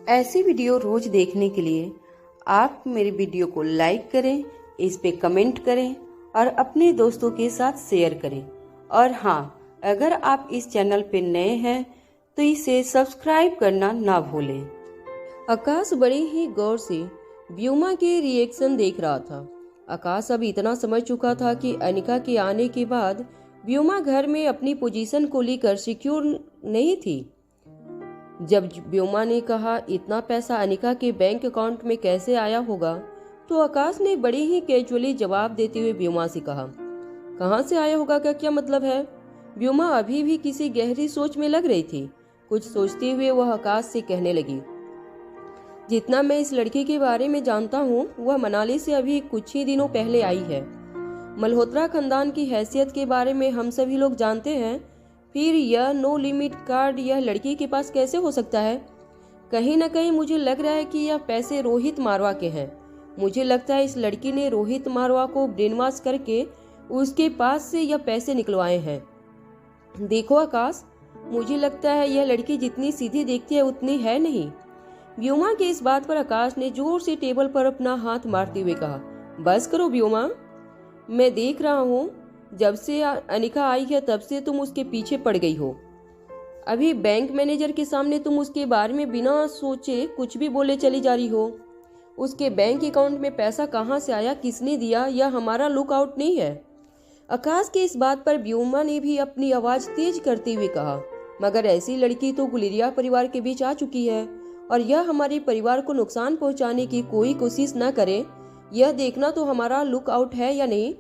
ऐसी वीडियो रोज देखने के लिए आप मेरे वीडियो को लाइक करें, इस पे कमेंट करें और अपने दोस्तों के साथ शेयर करें। और हाँ, अगर आप इस चैनल पे नए हैं तो इसे सब्सक्राइब करना ना भूलें। आकाश बड़े ही गौर से व्योमा के रिएक्शन देख रहा था। आकाश अब इतना समझ चुका था कि अनिका के आने के बाद व्योमा घर में अपनी पोजीशन को लेकर सिक्योर नहीं थी। जब व्योमा ने कहा इतना पैसा अनिका के बैंक अकाउंट में कैसे आया होगा, तो आकाश ने बड़े ही कैजुअली जवाब देते हुए व्योमा से कहा, कहाँ से आया होगा का क्या मतलब है? व्योमा अभी भी किसी गहरी सोच में लग रही थी। कुछ सोचते हुए वह आकाश से कहने लगी, जितना मैं इस लड़की के बारे में जानता हूँ वह मनाली से अभी कुछ ही दिनों पहले आई है। मल्होत्रा खानदान की हैसियत के बारे में हम सभी लोग जानते हैं, फिर यह नो लिमिट कार्ड यह लड़की के पास कैसे हो सकता है? कहीं न कहीं मुझे लग रहा है कि यह पैसे रोहित मारवा के हैं। मुझे लगता है इस लड़की ने रोहित मारवा को ब्रेनवॉश करके उसके पास से यह पैसे निकलवाए हैं। देखो आकाश, मुझे लगता है यह लड़की जितनी सीधी दिखती है उतनी है नहीं। व्योमा के इस बात पर आकाश ने जोर से टेबल पर अपना हाथ मारते हुए कहा, बस करो व्योमा, मैं देख रहा हूँ जब से अनिका आई है तब से तुम उसके पीछे पड़ गई हो। अभी बैंक मैनेजर के सामने तुम उसके बारे में बिना सोचे कुछ भी बोले चली जा रही हो। उसके बैंक अकाउंट में पैसा कहाँ से आया, किसने दिया, यह हमारा लुकआउट नहीं है। आकाश के इस बात पर व्योमा ने भी अपनी आवाज तेज करते हुए कहा, मगर ऐसी लड़की तो गुलेरिया परिवार के बीच आ चुकी है और यह हमारे परिवार को नुकसान पहुंचाने की कोई कोशिश न करे, यह देखना तो हमारा लुकआउट है या नहीं।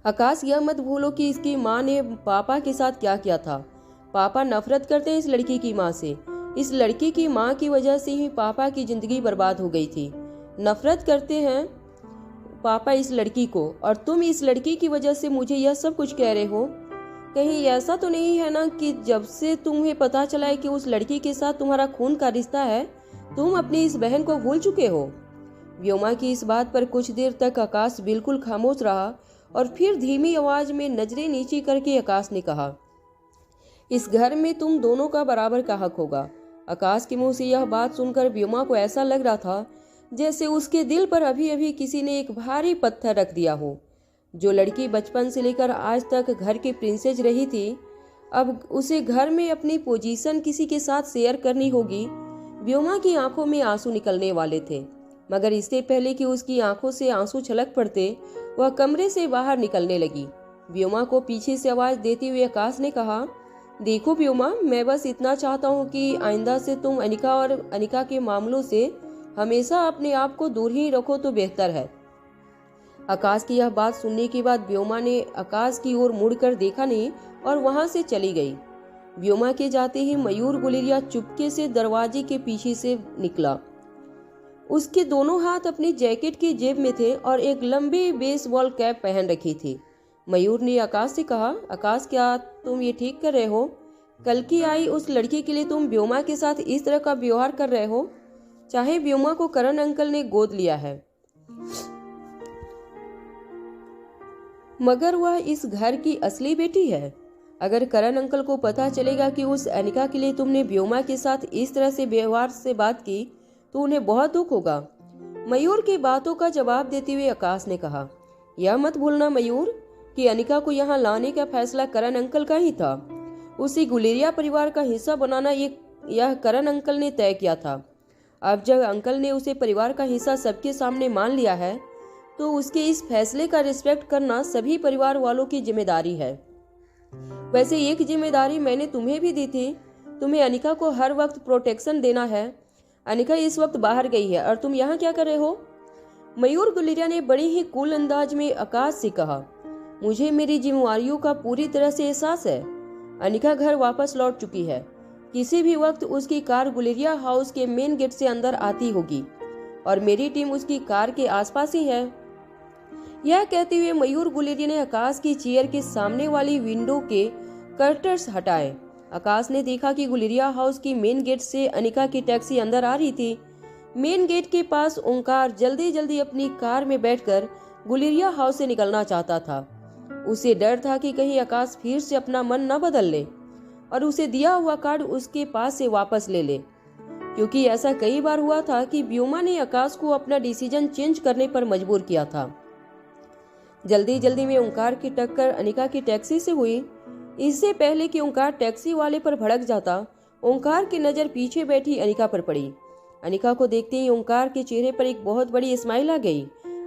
आकाश, यह मत भूलो कि इसकी माँ ने पापा के साथ क्या किया था। पापा नफरत करते हैं इस लड़की की माँ से। इस लड़की की माँ की वजह से ही पापा की जिंदगी बर्बाद हो गई थी। नफरत करते हैं पापा इस लड़की को, और तुम इस लड़की की वजह से मुझे यह सब कुछ कह रहे हो। कहीं ऐसा तो नहीं है ना कि जब से तुम्हें पता चला है कि उस लड़की के साथ तुम्हारा खून का रिश्ता है, तुम अपनी इस बहन को भूल चुके हो? व्योमा की इस बात पर कुछ देर तक आकाश बिल्कुल खामोश रहा और फिर धीमी आवाज में नजरें नीची करके आकाश ने कहा, इस घर में तुम दोनों का बराबर का हक होगा। आकाश के मुंह से यह बात सुनकर व्योमा को ऐसा लग रहा था जैसे उसके दिल पर अभी अभी किसी ने एक भारी पत्थर रख दिया हो। जो लड़की बचपन से लेकर आज तक घर की प्रिंसेस रही थी, अब उसे घर में अपनी पोजीशन किसी के साथ शेयर करनी होगी। व्योमा की आंखों में आंसू निकलने वाले थे, मगर इससे पहले कि उसकी आंखों से आंसू छलक पड़ते, वह कमरे से बाहर निकलने लगी। व्योमा को पीछे से आवाज देते हुए आकाश ने कहा, देखो व्योमा, मैं बस इतना चाहता हूँ कि आइंदा से तुम अनिका और अनिका के मामलों से हमेशा अपने आप को दूर ही रखो तो बेहतर है। आकाश की यह बात सुनने के बाद व्योमा ने आकाश की ओर मुड़कर देखा नहीं और वहां से चली गई। व्योमा के जाते ही मयूर गुलेरिया चुपके से दरवाजे के पीछे से निकला। उसके दोनों हाथ अपनी जैकेट की जेब में थे और एक लंबी बेसबॉल कैप पहन रखी थी। मयूर ने आकाश से कहा, आकाश, क्या तुम ये ठीक कर रहे हो? कल की आई उस लड़की के लिए तुम व्योमा के साथ इस तरह का व्यवहार कर रहे हो? चाहे व्योमा को करण अंकल ने गोद लिया है, मगर वह इस घर की असली बेटी है। अगर करण अंकल को पता चलेगा कि उस अनिका के लिए तुमने व्योमा के साथ इस तरह से व्यवहार से बात की तो उन्हें बहुत दुख होगा। मयूर की बातों का जवाब देते हुए आकाश ने कहा, यह मत भूलना मयूर कि अनिका को यहाँ लाने का फैसला करण अंकल का ही था। उसे गुलेरिया परिवार का हिस्सा बनाना यह करण अंकल ने तय किया था। अब जब अंकल ने उसे परिवार का हिस्सा सबके सामने मान लिया है तो उसके इस फैसले का रिस्पेक्ट करना सभी परिवार वालों की जिम्मेदारी है। वैसे एक जिम्मेदारी मैंने तुम्हें भी दी थी, तुम्हें अनिका को हर वक्त प्रोटेक्शन देना है। अनिका इस वक्त बाहर गई है और तुम यहाँ क्या कर रहे हो? मयूर गुलेरिया ने बड़ी ही कूल अंदाज में आकाश से कहा, मुझे मेरी जिम्मेवारियों का पूरी तरह से एहसास है। अनिका घर वापस लौट चुकी है। किसी भी वक्त उसकी कार गुलेरिया हाउस के मेन गेट से अंदर आती होगी और मेरी टीम उसकी कार के आसपास ही है। यह कहते हुए मयूर गुलेरिया ने आकाश की चेयर के सामने वाली विंडो के कर्टन्स हटाए। आकाश ने देखा कि गुलेरिया हाउस की मेन गेट से अनिका की टैक्सी अंदर आ रही थी। मेन गेट के पास ओंकार जल्दी जल्दी अपनी कार में बैठकर गुलेरिया हाउस से निकलना चाहता था। उसे डर था कि कहीं आकाश फिर से अपना मन न बदल ले और उसे दिया हुआ कार्ड उसके पास से वापस ले ले। क्योंकि ऐसा कई बार हुआ था कि व्योमा ने आकाश को अपना डिसीजन चेंज करने पर मजबूर किया था। जल्दी जल्दी में ओंकार की टक्कर अनिका की टैक्सी से हुई। इससे पहले कि ओंकार टैक्सी वाले पर भड़क जाता, ओंकार की नज़र पीछे बैठी अनिका पर पड़ी। अनिका को देखते ही ओंकार के चेहरे पर एक बहुत बड़ी स्माइल आ गई।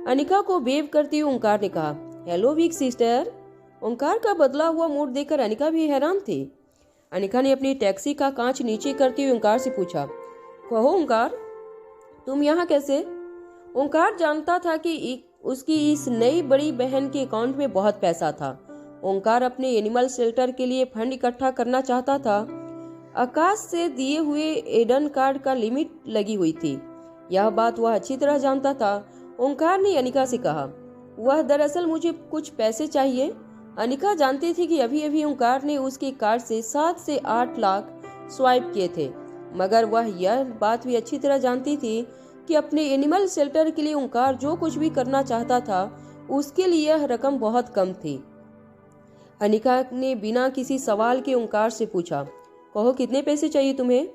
अनिका को वेव करते हुए ओंकार ने कहा, हेलो वीक सिस्टर। ओंकार का बदला हुआ मूड देखकर अनिका भी हैरान थी। अनिका ने अपनी टैक्सी का कांच नीचे करते हुए ओंकार से पूछा, कहो ओंकार, तुम यहाँ कैसे? ओंकार जानता था कि उसकी इस नई बड़ी बहन के अकाउंट में बहुत पैसा था। ओंकार अपने एनिमल शेल्टर के लिए फंड इकट्ठा करना चाहता था। आकाश से दिए हुए एडन कार्ड का लिमिट लगी हुई थी। यह बात वह अच्छी तरह जानता था। ओंकार ने अनिका से कहा, वह दरअसल मुझे कुछ पैसे चाहिए। अनिका जानती थी कि अभी अभी ओंकार ने उसके कार्ड से 7 से 8 लाख स्वाइप किए थे, मगर वह यह बात भी अच्छी तरह जानती थी कि अपने एनिमल शेल्टर के लिए ओंकार जो कुछ भी करना चाहता था उसके लिए यह रकम बहुत कम थी। अनिका ने बिना किसी सवाल के ओंकार से पूछा, कहो कितने पैसे चाहिए तुम्हें?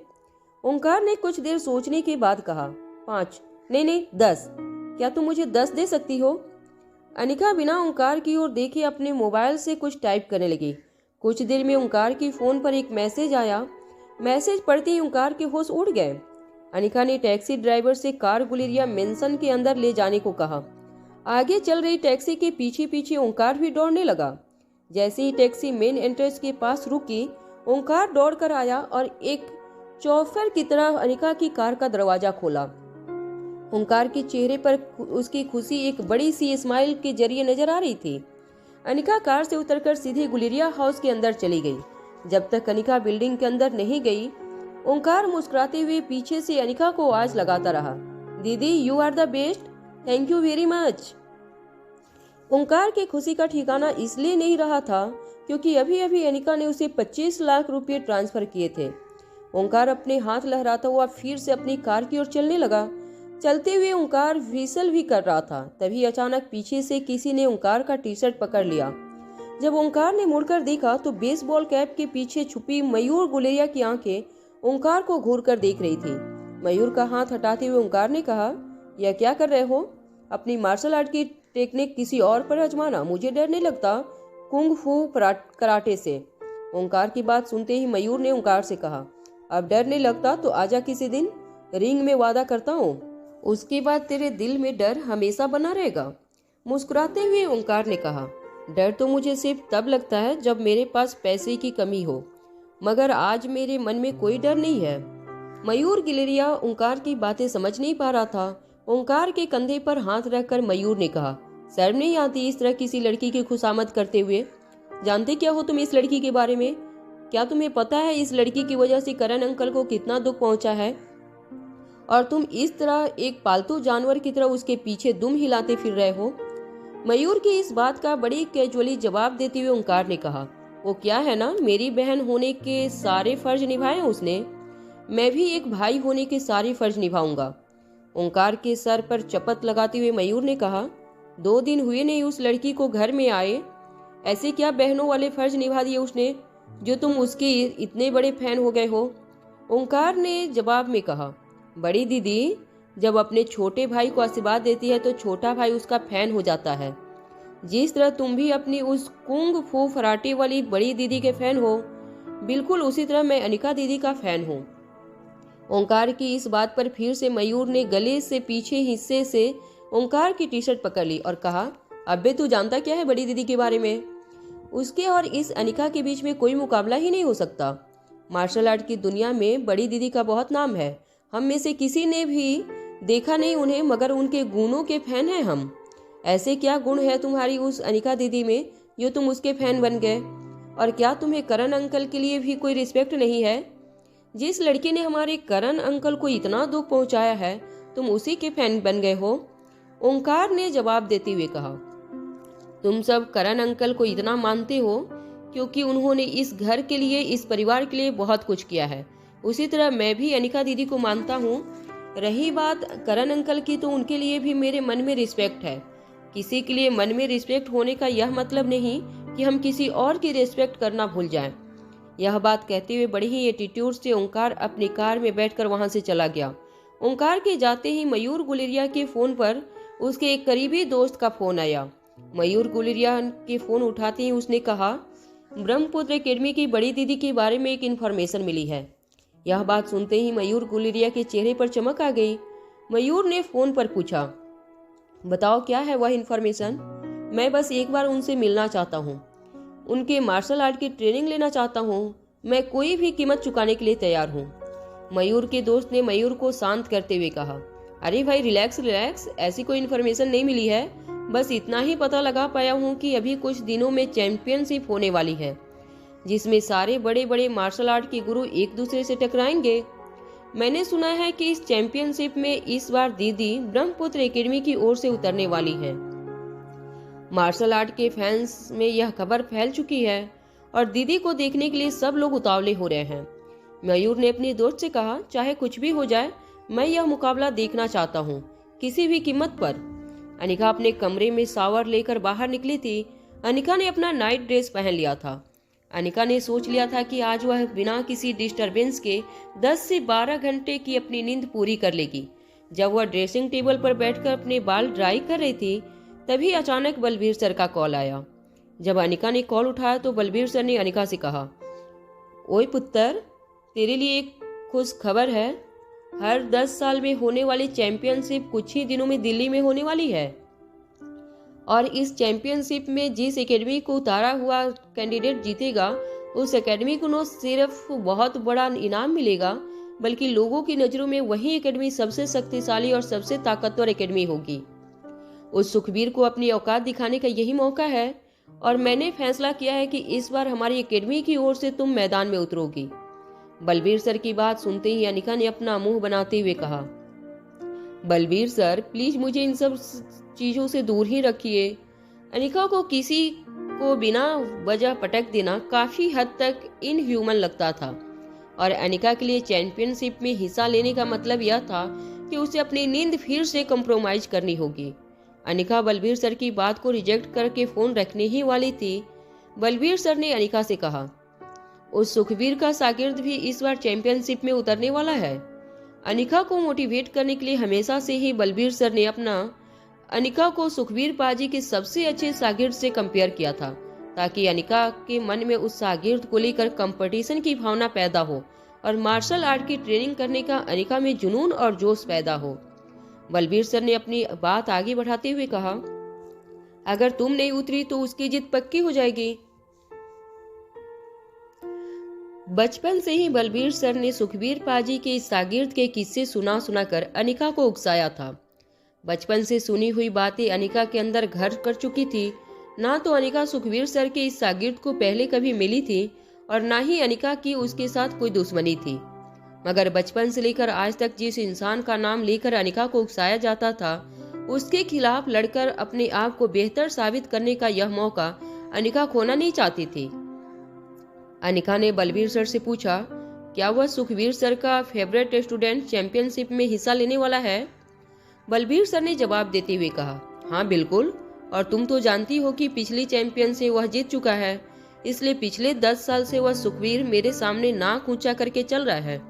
ओंकार ने कुछ देर सोचने के बाद कहा, 5, नहीं 10। क्या तुम मुझे 10 दे सकती हो? अनिका बिना ओंकार की ओर देखे अपने मोबाइल से कुछ टाइप करने लगी। कुछ देर में ओंकार की फोन पर एक मैसेज आया। मैसेज पढ़ते ही ओंकार के होश उड़ गए। अनिका ने टैक्सी ड्राइवर से कार गुलेरिया मेंशन के अंदर ले जाने को कहा। आगे चल रही टैक्सी के पीछे पीछे ओंकार भी दौड़ने लगा। जैसे ही टैक्सी मेन एंट्रेंस के पास रुकी, ओंकार दौड़कर आया और एक चौफर की तरह अनिका की कार का दरवाजा खोला। ओंकार के चेहरे पर उसकी खुशी एक बड़ी सी स्माइल के जरिए नजर आ रही थी। अनिका कार से उतरकर सीधे गुलेरिया हाउस के अंदर चली गई। जब तक अनिका बिल्डिंग के अंदर नहीं गई, ओंकार मुस्कुराते हुए पीछे से अनिका को आवाज लगाता रहा, दीदी you are the best, thank you very much. Omkar की खुशी का ठिकाना इसलिए नहीं रहा था क्योंकि अभी अभी अनिका ने उसे 25 लाख रुपए ट्रांसफर किए थे। ओंकार अपने हाथ लहराता हुआ फिर से अपनी कार की ओर चलने लगा। चलते हुए ओंकार व्हिसल भी कर रहा था। तभी अचानक पीछे से किसी ने ओंकार का टी शर्ट पकड़ लिया। जब ओंकार ने मुड़कर देखा तो बेसबॉल कैप के पीछे छुपी मयूर गुलेरिया की आंखें ओंकार को घूर कर देख रही थी। मयूर का हाथ हटाते हुए ओंकार ने कहा, यह क्या कर रहे हो? अपनी मार्शल आर्ट की टेक्निक किसी और पर आजमाना, मुझे डर नहीं लगता कुंग फू कराटे से। ओंकार की बात सुनते ही मयूर ने ओंकार से कहा, अब डर नहीं लगता तो आजा किसी दिन, रिंग में वादा करता हूँ उसके बाद तेरे दिल में डर हमेशा बना रहेगा। मुस्कुराते हुए ओंकार ने कहा, डर तो मुझे सिर्फ तब लगता है जब मेरे पास पैसे की कमी हो, मगर आज मेरे मन में कोई डर नहीं है। मयूर गुलेरिया ओंकार की बातें समझ नहीं पा रहा था। ओंकार के कंधे पर हाथ रखकर मयूर ने कहा, शर्म नहीं आती इस तरह किसी लड़की की खुशामद करते हुए? जानते क्या हो तुम इस लड़की के बारे में? क्या तुम्हें पता है इस लड़की की वजह से करण अंकल को कितना दुख पहुंचा है? और तुम इस तरह एक पालतू जानवर की तरह उसके पीछे दुम हिलाते फिर रहे हो। मयूर की इस बात का बड़ी कैजुअली जवाब देते हुए ओंकार ने कहा, वो क्या है ना, मेरी बहन होने के सारे फर्ज निभाए उसने, मैं भी एक भाई होने के सारे फर्ज निभाऊंगा। ओंकार के सर पर चपत लगाते हुए मयूर ने कहा, 2 दिन हुए नहीं उस लड़की को घर में आए, ऐसे क्या बहनों वाले फर्ज निभा दिए उसने जो तुम उसके इतने बड़े फैन हो गए हो? ओंकार ने जवाब में कहा, बड़ी दीदी जब अपने छोटे भाई को आशीर्वाद देती है तो छोटा भाई उसका फैन हो जाता है। जिस तरह तुम भी अपनी उस कुंग फू फराटे वाली बड़ी दीदी के फैन हो, बिल्कुल उसी तरह मैं अनिका दीदी का फैन हूँ। ओंकार की इस बात पर फिर से मयूर ने गले से पीछे हिस्से से ओंकार की टी शर्ट पकड़ ली और कहा, अबे तू जानता क्या है बड़ी दीदी के बारे में? उसके और इस अनिका के बीच में कोई मुकाबला ही नहीं हो सकता। मार्शल आर्ट की दुनिया में बड़ी दीदी का बहुत नाम है। हम में से किसी ने भी देखा नहीं उन्हें, मगर उनके गुणों के फैन हैं हम। ऐसे क्या गुण है तुम्हारी उस अनिका दीदी में जो तुम उसके फैन बन गए? और क्या तुम्हें करण अंकल के लिए भी कोई रिस्पेक्ट नहीं है? जिस लड़की ने हमारे करण अंकल को इतना दुख पहुंचाया है तुम उसी के फैन बन गए हो। ओंकार ने जवाब देते हुए कहा, तुम सब करण अंकल को इतना मानते हो क्योंकि उन्होंने इस घर के लिए, इस परिवार के लिए बहुत कुछ किया है। उसी तरह मैं भी अनिका दीदी को मानता हूँ। रही बात करण अंकल की, तो उनके लिए भी मेरे मन में रिस्पेक्ट है। किसी के लिए मन में रिस्पेक्ट होने का यह मतलब नहीं कि हम किसी और की रिस्पेक्ट करना भूल जाएं। यह बात कहते हुए बड़े ही एटीट्यूड से ओंकार अपनी कार में बैठकर वहां से चला गया। ओंकार के जाते ही मयूर गुलेरिया के फोन पर उसके एक करीबी दोस्त का फोन आया। मयूर गुलेरिया के फोन उठाते ही उसने कहा, ब्रह्मपुत्र एकेडमी की बड़ी दीदी के बारे में एक इन्फॉर्मेशन मिली है। यह बात सुनते ही मयूर गुलेरिया के चेहरे पर चमक आ गई। मयूर ने फोन पर पूछा, बताओ क्या है वह इन्फॉर्मेशन? मैं बस एक बार उनसे मिलना चाहता हूँ, उनके मार्शल आर्ट की ट्रेनिंग लेना चाहता हूँ। मैं कोई भी कीमत चुकाने के लिए तैयार हूँ। मयूर के दोस्त ने मयूर को शांत करते हुए कहा, अरे भाई रिलैक्स रिलैक्स, ऐसी कोई इन्फॉर्मेशन नहीं मिली है। बस इतना ही पता लगा पाया हूँ कि अभी कुछ दिनों में चैंपियनशिप होने वाली है, जिसमें सारे बड़े बड़े मार्शल आर्ट के गुरु एक दूसरे से टकराएंगे। मैंने सुना है कि इस चैंपियनशिप में इस बार दीदी ब्रह्मपुत्र एकेडमी की ओर से उतरने वाली है। मार्शल आर्ट के फैंस में यह खबर फैल चुकी है और दीदी को देखने के लिए सब लोग उतावले हो रहे हैं। मयूर ने अपने दोस्त से कहा, चाहे कुछ भी हो जाए, मैं यह मुकाबला देखना चाहता हूँ, किसी भी कीमत पर। अनिका अपने कमरे में शावर लेकर बाहर निकली थी। अनिका ने अपना नाइट ड्रेस पहन लिया था। अनिका ने सोच लिया था कि आज वह बिना किसी डिस्टरबेंस के 10 से 12 घंटे की अपनी नींद पूरी कर लेगी। जब वह ड्रेसिंग टेबल पर बैठकर अपने बाल ड्राई कर रही थी, तभी अचानक बलबीर सर का कॉल आया। जब अनिका ने कॉल उठाया तो बलबीर सर ने अनिका से कहा, ओए पुत्र, तेरे लिए एक खुश खबर है। हर 10 साल में होने वाली चैंपियनशिप कुछ ही दिनों में दिल्ली में होने वाली है और इस चैंपियनशिप में जिस एकेडमी को उतारा हुआ कैंडिडेट जीतेगा, उस एकेडमी को न सिर्फ बहुत बड़ा इनाम मिलेगा, बल्कि लोगों की नज़रों में वही एकेडमी सबसे शक्तिशाली और सबसे ताकतवर एकेडमी होगी। उस सुखबीर को अपनी औकात दिखाने का यही मौका है और मैंने फैसला किया है कि इस बार हमारी एकेडमी की ओर से तुम मैदान में उतरोगी। बलबीर सर की बात सुनते ही अनिका ने अपना मुंह बनाते हुए कहा, बलबीर सर प्लीज मुझे इन सब चीजों से दूर ही रखिए। अनिका को किसी को बिना वजह पटक देना काफी हद तक इनह्यूमन लगता था और अनिका के लिए चैंपियनशिप में हिस्सा लेने का मतलब यह था कि उसे अपनी नींद फिर से कंप्रोमाइज करनी होगी। अनिका बलबीर सर की बात को रिजेक्ट करके फोन रखने ही वाली थी। बलबीर सर ने अनिका से कहा, उस सुखबीर का शागिर्द भी इस बार चैंपियनशिप में उतरने वाला है। अनिका को मोटिवेट करने के लिए हमेशा से ही बलबीर सर ने अनिका को सुखबीर पाजी के सबसे अच्छे शागिर्द से कंपेयर किया था, ताकि अनिका के मन में उस शागिर्द को लेकर कंपटीशन की भावना पैदा हो और मार्शल आर्ट की ट्रेनिंग करने का अनिका में जुनून और जोश पैदा हो। बलबीर सर ने अपनी बात आगे बढ़ाते हुए कहा, अगर तुम नहीं उतरी तो उसकी जीत पक्की हो जाएगी। बचपन से ही बलबीर सर ने सुखबीर पाजी के इस शागिर्द के किस्से सुना सुनाकर अनिका को उकसाया था। बचपन से सुनी हुई बातें अनिका के अंदर घर कर चुकी थी। ना तो अनिका सुखबीर सर के इस शागिर्द को पहले कभी मिली थी और ना ही अनिका की उसके साथ कोई दुश्मनी थी, मगर बचपन से लेकर आज तक जिस इंसान का नाम लेकर अनिका को उकसाया जाता था, उसके खिलाफ लड़कर अपने आप को बेहतर साबित करने का यह मौका अनिका खोना नहीं चाहती थी। अनिका ने बलबीर सर से पूछा, क्या वह सुखबीर सर का फेवरेट स्टूडेंट चैंपियनशिप में हिस्सा लेने वाला है? बलबीर सर ने जवाब देते हुए कहा, हाँ बिल्कुल, और तुम तो जानती हो कि पिछली चैंपियन से वह जीत चुका है, इसलिए पिछले 10 साल से वह सुखबीर मेरे सामने नाक ऊंचा करके चल रहा है।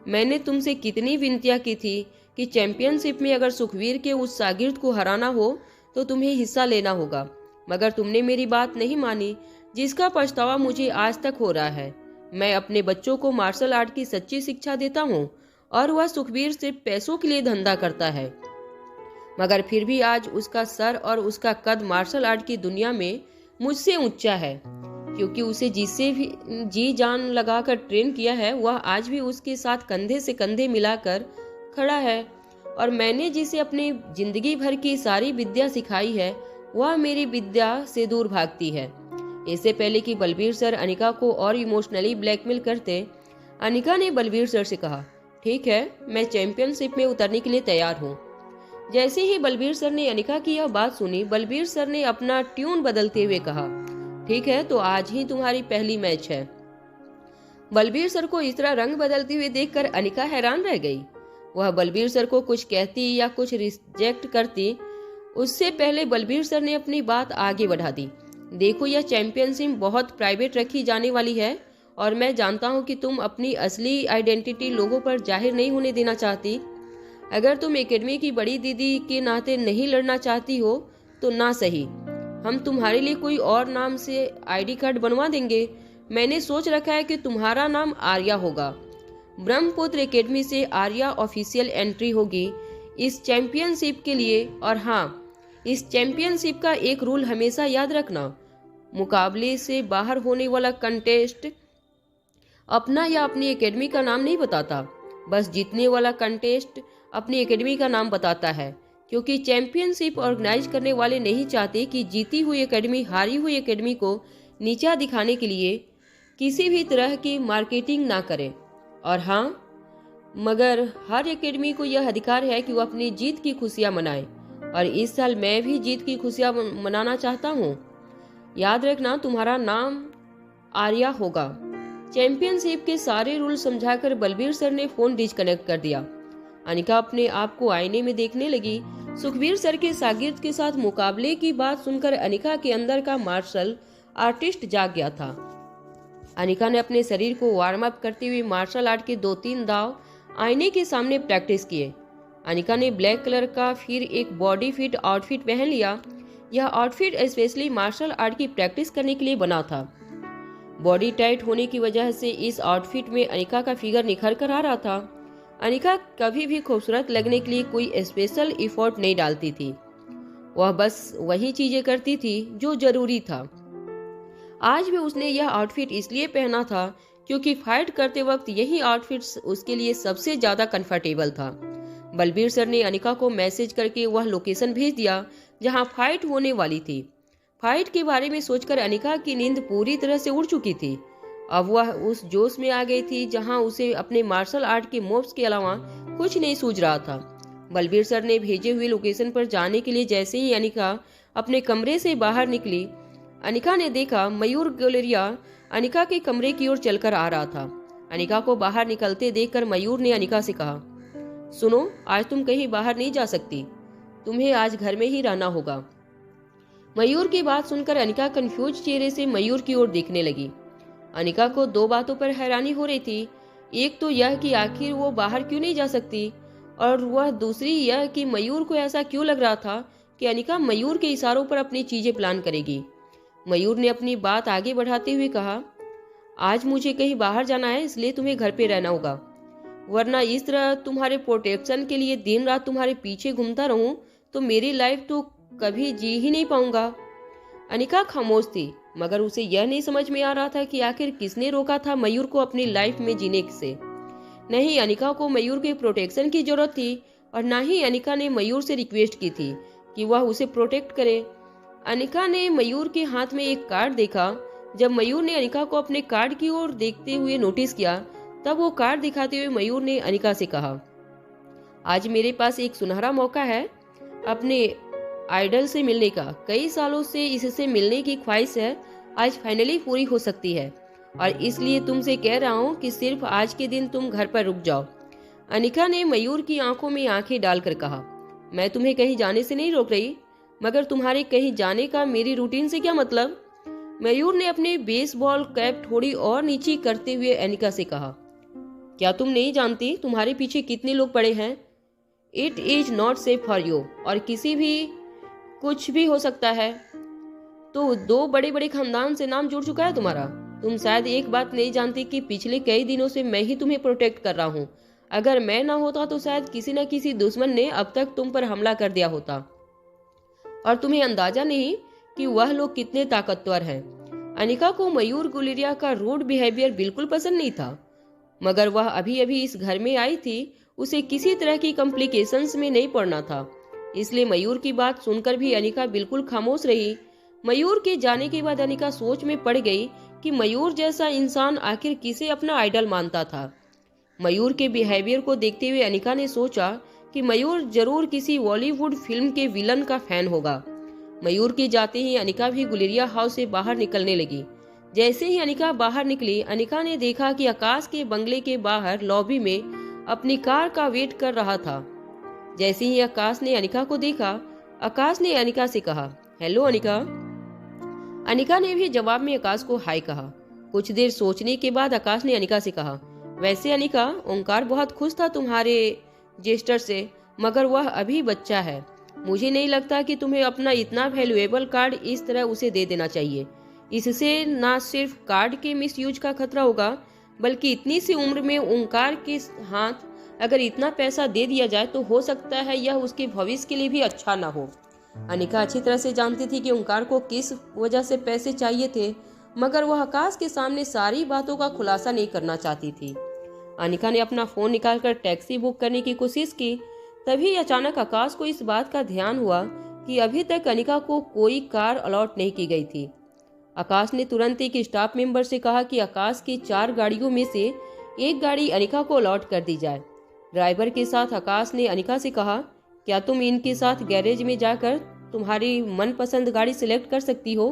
मैंने तुमसे कितनी विनतियां की थी कि चैंपियनशिप में अगर सुखबीर के उस शागिर्द को हराना हो तो तुम्हें हिस्सा लेना होगा, मगर तुमने मेरी बात नहीं मानी, जिसका पछतावा मुझे आज तक हो रहा है। मैं अपने बच्चों को मार्शल आर्ट की सच्ची शिक्षा देता हूँ और वह सुखबीर सिर्फ पैसों के लिए धंधा करता है, मगर फिर भी आज उसका सर और उसका कद मार्शल आर्ट की दुनिया में मुझसे ऊंचा है, क्योंकि उसे जिससे भी जी जान लगाकर ट्रेन किया है वह आज भी उसके साथ कंधे से कंधे मिलाकर खड़ा है, और मैंने जिसे अपनी जिंदगी भर की सारी विद्या सिखाई है वह मेरी विद्या से दूर भागती है। इससे पहले कि बलबीर सर अनिका को और इमोशनली ब्लैकमेल करते, अनिका ने बलबीर सर से कहा, ठीक है, मैं चैंपियनशिप में उतरने के लिए तैयार हूँ। जैसे ही बलबीर सर ने अनिका की यह बात सुनी, बलबीर सर ने अपना ट्यून बदलते हुए कहा, ठीक है, तो आज ही तुम्हारी पहली मैच है। बलबीर सर को इस तरह रंग बदलते हुए देखकर अनिका हैरान रह गई। वह बलबीर सर को कुछ कहती या कुछ रिजेक्ट करती, उससे पहले बलबीर सर ने अपनी बात आगे बढ़ा दी। देखो, यह चैंपियनशिप बहुत प्राइवेट रखी जाने वाली है और मैं जानता हूँ कि तुम अपनी असली आइडेंटिटी लोगों पर जाहिर नहीं होने देना चाहती। अगर तुम एकेडमी की बड़ी दीदी के नाते नहीं लड़ना चाहती हो तो ना सही, हम तुम्हारे लिए कोई और नाम से आईडी कार्ड बनवा देंगे। मैंने सोच रखा है कि तुम्हारा नाम आर्या होगा। ब्रह्मपुत्र एकेडमी से आर्या ऑफिशियल एंट्री होगी इस चैंपियनशिप के लिए। और हाँ, इस चैंपियनशिप का एक रूल हमेशा याद रखना, मुकाबले से बाहर होने वाला कंटेस्ट अपना या अपनी एकेडमी का नाम नहीं बताता, बस जीतने वाला कंटेस्ट अपनी एकेडमी का नाम बताता है। क्योंकि चैंपियनशिप ऑर्गेनाइज करने वाले नहीं चाहते कि जीती हुई एकेडमी हारी हुई एकेडमी को नीचा दिखाने के लिए किसी भी तरह की मार्केटिंग ना करे। और हाँ, मगर हर एकेडमी को यह अधिकार है कि वो अपनी जीत की खुशियां मनाए, और इस साल मैं भी जीत की खुशियां मनाना चाहता हूँ। याद रखना, तुम्हारा नाम आर्या होगा। चैंपियनशिप के सारे रूल समझाकर बलबीर सर ने फोन डिस्कनेक्ट कर दिया। अनिका अपने आप को आईने में देखने लगी। सुखबीर सर के शागिर्द के साथ मुकाबले की बात सुनकर अनिका के अंदर का मार्शल आर्टिस्ट जाग गया था। अनिका ने अपने शरीर को वार्म अप करते हुए मार्शल आर्ट के 2-3 दाव आईने के सामने प्रैक्टिस किए। अनिका ने ब्लैक कलर का फिर एक बॉडी फिट आउटफिट पहन लिया। यह आउटफिट स्पेशली मार्शल आर्ट की प्रैक्टिस करने के लिए बना था। बॉडी टाइट होने की वजह से इस आउटफिट में अनिका का फिगर निखर कर आ रहा था। अनिका कभी भी खूबसूरत लगने के लिए कोई स्पेशल एफर्ट नहीं डालती थी, वह बस वही चीजें करती थी जो जरूरी था। आज भी उसने यह आउटफिट इसलिए पहना था क्योंकि फाइट करते वक्त यही आउटफिट उसके लिए सबसे ज्यादा कंफर्टेबल था। बलबीर सर ने अनिका को मैसेज करके वह लोकेशन भेज दिया जहां फाइट होने वाली थी। फाइट के बारे में सोचकर अनिका की नींद पूरी तरह से उड़ चुकी थी। अब वह उस जोश में आ गई थी जहां उसे अपने मार्शल आर्ट के मूव्स के अलावा कुछ नहीं सूझ रहा था। बलबीर सर ने भेजे हुए लोकेशन पर जाने के लिए जैसे ही अनिका अपने कमरे से बाहर निकली, अनिका ने देखा मयूर गुलेरिया अनिका के कमरे की ओर चलकर आ रहा था। अनिका को बाहर निकलते देखकर मयूर ने अनिका से कहा, सुनो, आज तुम कहीं बाहर नहीं जा सकती, तुम्हें आज घर में ही रहना होगा। मयूर की बात सुनकर अनिका कंफ्यूज चेहरे से मयूर की ओर देखने लगी। अनिका को 2 बातों पर हैरानी हो रही थी। एक तो यह कि आखिर वो बाहर क्यों नहीं जा सकती, और वह दूसरी यह कि मयूर को ऐसा क्यों लग रहा था कि अनिका मयूर के इशारों पर अपनी चीजें प्लान करेगी। मयूर ने अपनी बात आगे बढ़ाते हुए कहा, आज मुझे कहीं बाहर जाना है, इसलिए तुम्हें घर पे रहना होगा, वरना इस तरह तुम्हारे प्रोटेक्शन के लिए दिन रात तुम्हारे पीछे घूमता रहूं तो मेरी लाइफ तो कभी जी ही नहीं पाऊंगा। अनिका खामोश थी, मगर उसे यह नहीं समझ में आ रहा था कि आखिर किसने रोका था मयूर को अपनी लाइफ में जीने से। नहीं अनिका को मयूर के प्रोटेक्शन की जरूरत थी, और न ही अनिका ने मयूर से रिक्वेस्ट की थी कि वह उसे प्रोटेक्ट करे। अनिका ने मयूर के हाथ में एक कार्ड देखा। जब मयूर ने अनिका को अपने कार्ड की ओर देखते हुए नोटिस किया, तब वो कार्ड दिखाते हुए मयूर ने अनिका से कहा, आज मेरे पास एक सुनहरा मौका है अपने आइडल से मिलने का। कई सालों से इससे मिलने की ख्वाहिश है, आज फाइनली पूरी हो सकती है, और इसलिए तुमसे कह रहा हूँ कि सिर्फ आज के दिन तुम घर पर रुक जाओ। अनिका ने मयूर की आंखों में आंखें डालकर कहा, मैं तुम्हें कहीं जाने से नहीं रोक रही, मगर तुम्हारे कहीं जाने का मेरी रूटीन से क्या मतलब। मयूर ने अपने बेसबॉल कैप थोड़ी और नीची करते हुए अनिका से कहा, क्या तुम नहीं जानती तुम्हारे पीछे कितने लोग पड़े हैं। It is not safe for you, और किसी भी कुछ भी हो सकता है। तो 2 बड़े बड़े खानदान से नाम जुड़ चुका है तुम्हारा। तुम शायद एक बात नहीं जानती कि पिछले कई दिनों से मैं ही तुम्हें प्रोटेक्ट कर रहा हूँ। अगर मैं ना होता तो शायद किसी न किसी दुश्मन ने अब तक तुम पर हमला कर दिया होता, और तुम्हें अंदाजा नहीं कि वह लोग कितने ताकतवर हैं। अनिका को मयूर गुलेरिया का रूड बिहेवियर बिल्कुल पसंद नहीं था, मगर वह अभी अभी इस घर में आई थी, उसे किसी तरह की कॉम्प्लिकेशंस में नहीं पड़ना था। इसलिए मयूर की बात सुनकर भी अनिका बिल्कुल खामोश रही। मयूर के जाने के बाद अनिका सोच में पड़ गई कि मयूर जैसा इंसान आखिर किसे अपना आइडल मानता था। मयूर के बिहेवियर को देखते हुए अनिका ने सोचा कि मयूर जरूर किसी बॉलीवुड फिल्म के विलन का फैन होगा। मयूर के जाते ही अनिका भी गुलेरिया हाउस से बाहर निकलने लगी। जैसे ही अनिका बाहर निकली, अनिका ने देखा कि आकाश के बंगले के बाहर लॉबी में अपनी कार का वेट कर रहा था। जैसे ही आकाश ने अनिका को देखा, आकाश ने अनिका से कहा, हेलो अनिका। अनिका ने भी जवाब में आकाश को हाय कहा। कुछ देर सोचने के बाद आकाश ने अनिका से कहा, वैसे अनिका, ओंकार बहुत खुश था तुम्हारे जेस्टर से, मगर वह अभी बच्चा है। मुझे नहीं लगता कि तुम्हें अपना इतना वैल्यूएबल कार्ड इस तरह उसे दे देना चाहिए। इससे ना सिर्फ कार्ड के मिसयूज का खतरा होगा, बल्कि इतनी सी उम्र में ओंकार के हाथ अगर इतना पैसा दे दिया जाए तो हो सकता है यह उसके भविष्य के लिए भी अच्छा ना हो। अनिका अच्छी तरह से जानती थी कि ओंकार को किस वजह से पैसे चाहिए थे, मगर वह आकाश के सामने सारी बातों का खुलासा नहीं करना चाहती थी। अनिका ने अपना फोन निकालकर टैक्सी बुक करने की कोशिश की। तभी अचानक आकाश को इस बात का ध्यान हुआ कि अभी तक अनिका को कोई कार अलॉट नहीं की गई थी। आकाश ने तुरंत एक स्टाफ मेंबर से कहा कि आकाश की 4 गाड़ियों में से एक गाड़ी अनिका को अलॉट कर दी जाए। ड्राइवर के साथ आकाश ने अनिका से कहा, क्या तुम इनके साथ गैरेज में जाकर तुम्हारी मनपसंद गाड़ी सिलेक्ट कर सकती हो?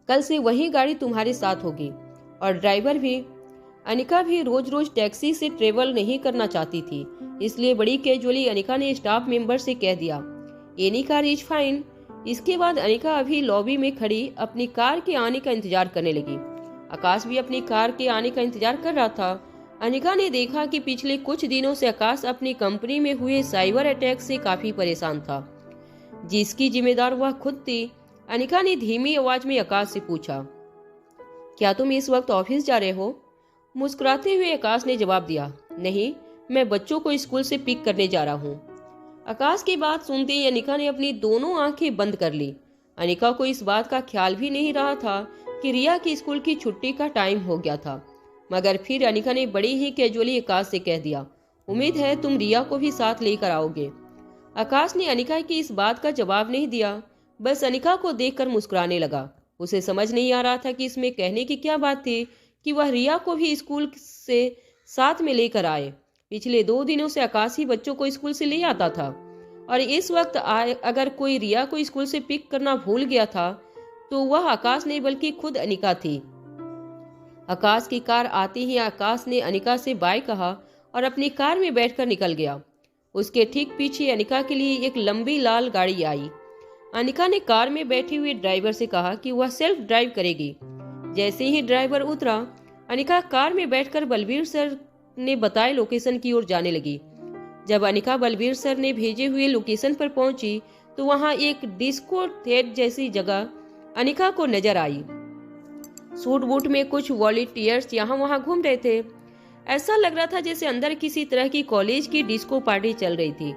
कल से वही गाड़ी तुम्हारे साथ होगी। और ड्राइवर भी। अनिका भी रोज रोज टैक्सी से ट्रेवल नहीं करना चाहती थी, इसलिए बड़ी कैजुअली अनिका ने स्टाफ मेंबर से कह दिया, एनी कार इज फाइन। इसके बाद अनिका अभी लॉबी में खड़ी अपनी कार के आने का इंतजार करने लगी। आकाश भी अपनी कार के आने का इंतजार कर रहा था। अनिका ने देखा कि पिछले कुछ दिनों से आकाश अपनी कंपनी में हुए साइबर अटैक से काफी परेशान था, जिसकी जिम्मेदार वह खुद थी। अनिका ने धीमी आवाज में आकाश से पूछा, क्या तुम इस वक्त ऑफिस जा रहे हो? मुस्कुराते हुए आकाश ने जवाब दिया, नहीं, मैं बच्चों को स्कूल से पिक करने जा रहा हूँ। आकाश की बात सुनते ही अनिका ने अपनी दोनों आंखें बंद कर ली। अनिका को इस बात का ख्याल भी नहीं रहा था कि रिया की स्कूल की छुट्टी का टाइम हो गया था, मगर फिर अनिका ने बड़ी ही कैजुअली आकाश से कह दिया, उम्मीद है तुम रिया को भी साथ लेकर आओगे। आकाश ने अनिका की इस बात का जवाब नहीं दिया, बस अनिका को देखकर मुस्कुराने लगा। उसे समझ नहीं आ रहा था कि इसमें कहने की क्या बात थी कि वह रिया को भी स्कूल से साथ में लेकर आए। पिछले 2 दिनों से आकाश ही बच्चों को स्कूल से ले आता था, और इस वक्त अगर कोई रिया को स्कूल से पिक करना भूल गया था तो वह आकाश नहीं बल्कि खुद अनिका थी। आकाश की कार आते ही आकाश ने अनिका से बाय कहा और अपनी कार में बैठकर निकल गया। उसके ठीक पीछे अनिका के लिए एक लंबी लाल गाड़ी आई। अनिका ने कार में बैठे हुए ड्राइवर से कहा कि वह सेल्फ ड्राइव करेगी। जैसे ही ड्राइवर उतरा, अनिका कार में बैठकर बलबीर सर ने बताए लोकेशन की ओर जाने लगी। जब अनिका बलबीर सर ने भेजे हुए लोकेशन पर पहुंची तो वहां एक डिस्को थिएटर जैसी जगह अनिका को नजर आई। सूट बूट में कुछ वॉलंटियर्स यहाँ वहां घूम रहे थे। ऐसा लग रहा था जैसे अंदर किसी तरह की कॉलेज की डिस्को पार्टी चल रही थी।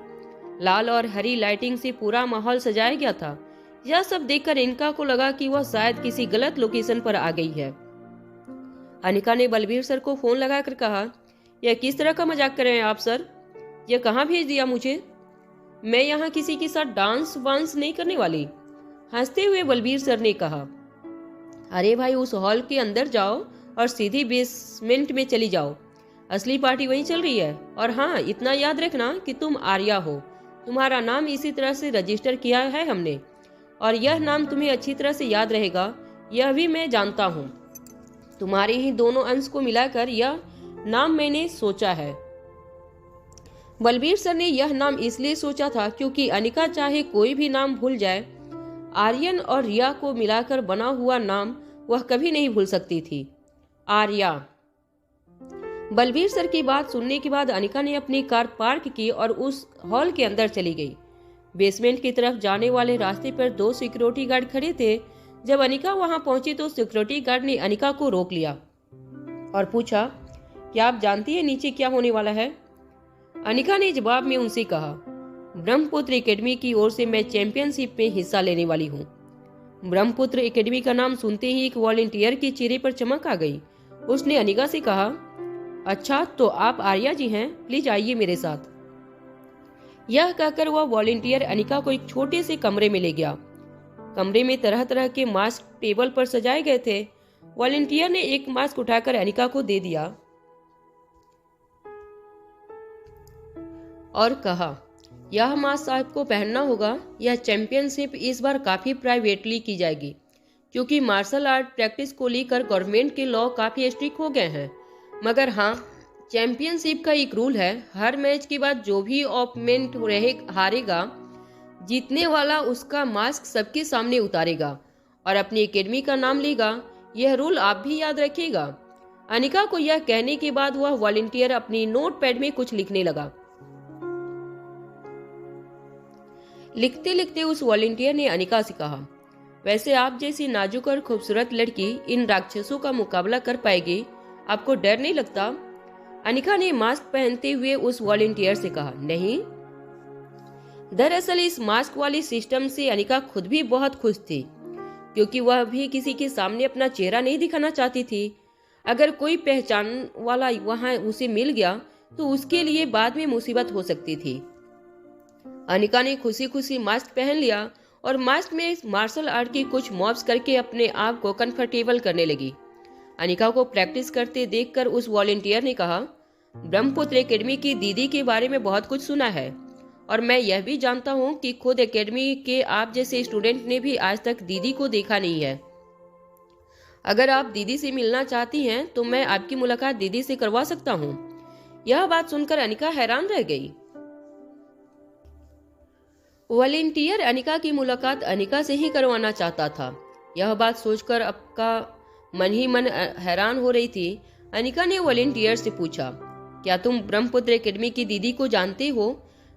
लाल और हरी लाइटिंग से पूरा माहौल सजाया गया था। यह सब देखकर अनिका को लगा कि वह शायद किसी गलत लोकेशन पर आ गई है। अनिका ने बलबीर सर को फोन लगाकर कहा, यह किस तरह का मजाक कर रहे हैं आप सर? यह कहाँ भेज दिया मुझे? मैं यहाँ किसी के साथ डांस वांस नहीं करने वाली। हंसते हुए बलबीर सर ने कहा, अरे भाई, उस हॉल के अंदर जाओ और सीधी बेसमेंट में चली जाओ। असली पार्टी वहीं चल रही है। और हाँ, इतना याद रखना कि तुम आर्या हो। तुम्हारा नाम इसी तरह से रजिस्टर किया है हमने, और यह नाम तुम्हें अच्छी तरह से याद रहेगा, यह भी मैं जानता हूँ। तुम्हारे ही दोनों अंश को मिलाकर यह नाम मैंने सोचा है। बलबीर सर ने यह नाम इसलिए सोचा था क्योंकि अनिका चाहे कोई भी नाम भूल जाए, आर्यन और रिया को मिलाकर बना हुआ नाम वह कभी नहीं भूल सकती थी, आर्या। बलबीर सर की बात सुनने के बाद अनिका ने अपनी कार पार्क की और उस हॉल के अंदर चली गई। बेसमेंट की तरफ जाने वाले रास्ते पर 2 सिक्योरिटी गार्ड खड़े थे। जब अनिका वहां पहुंची तो सिक्योरिटी गार्ड ने अनिका को रोक लिया और पूछा, क्या आप जानती है नीचे क्या होने वाला है? अनिका ने जवाब में उनसे कहा, ब्रह्मपुत्र एकेडमी की ओर से मैं चैंपियनशिप में हिस्सा लेने वाली हूँ। ब्रह्मपुत्र एकेडमी का नाम सुनते ही एक वॉलंटियर के चेहरे पर चमक आ गई। उसने अनिका से कहा, अच्छा तो आप आर्या जी हैं, प्लीज आइए मेरे साथ। यह कहकर वह वॉलंटियर अनिका को एक छोटे से कमरे में ले गया। कमरे में तरह तरह के मास्क टेबल पर सजाए गए थे। वॉलंटियर ने एक मास्क उठाकर अनिका को दे दिया और कहा, यह मास्क आपको पहनना होगा। यह चैंपियनशिप इस बार काफी प्राइवेटली की जाएगी क्योंकि मार्शल आर्ट प्रैक्टिस को लेकर गवर्नमेंट के लॉ काफी स्ट्रिक्ट हो गए हैं। मगर हाँ, चैंपियनशिप का एक रूल है, हर मैच के बाद जो भी ओपोनेंट हारेगा, जीतने वाला उसका मास्क सबके सामने उतारेगा और अपनी एकेडमी का नाम लेगा। यह रूल आप भी याद रखिएगा। अनिका को यह कहने के बाद वह वॉलंटियर अपनी नोटपैड में कुछ लिखने लगा। लिखते लिखते उस वॉलंटियर ने अनिका से कहा, वैसे आप जैसी नाजुक और खूबसूरत लड़की इन राक्षसों का मुकाबला कर पाएगी, आपको डर नहीं लगता? अनिका ने मास्क पहनते हुए उस वॉलंटियर से कहा, नहीं। दरअसल इस मास्क वाली सिस्टम से अनिका खुद भी बहुत खुश थी, क्योंकि वह भी किसी के सामने अपना चेहरा नहीं दिखाना चाहती थी। अगर कोई पहचान वाला वहां उसे मिल गया तो उसके लिए बाद में मुसीबत हो सकती थी। अनिका ने खुशी खुशी मास्क पहन लिया और मास्क में मार्शल आर्ट की कुछ मूव्स करके अपने आप को कंफर्टेबल करने लगी। अनिका को प्रैक्टिस करते देखकर उस वॉलंटियर ने कहा, ब्रह्मपुत्र एकेडमी की दीदी के बारे में बहुत कुछ सुना है और मैं यह भी जानता हूँ कि खुद एकेडमी के आप जैसे स्टूडेंट ने भी आज तक दीदी को देखा नहीं है। अगर आप दीदी से मिलना चाहती हैं तो मैं आपकी मुलाकात दीदी से करवा सकता हूँ। यह बात सुनकर अनिका हैरान रह गई। वॉलंटियर अनिका की मुलाकात अनिका से ही करवाना चाहता था। यह बात सोचकर आपका मन ही मन हैरान हो रही थी। अनिका ने वॉलंटियर से पूछा, क्या तुम ब्रह्मपुत्र एकेडमी की दीदी को जानते हो?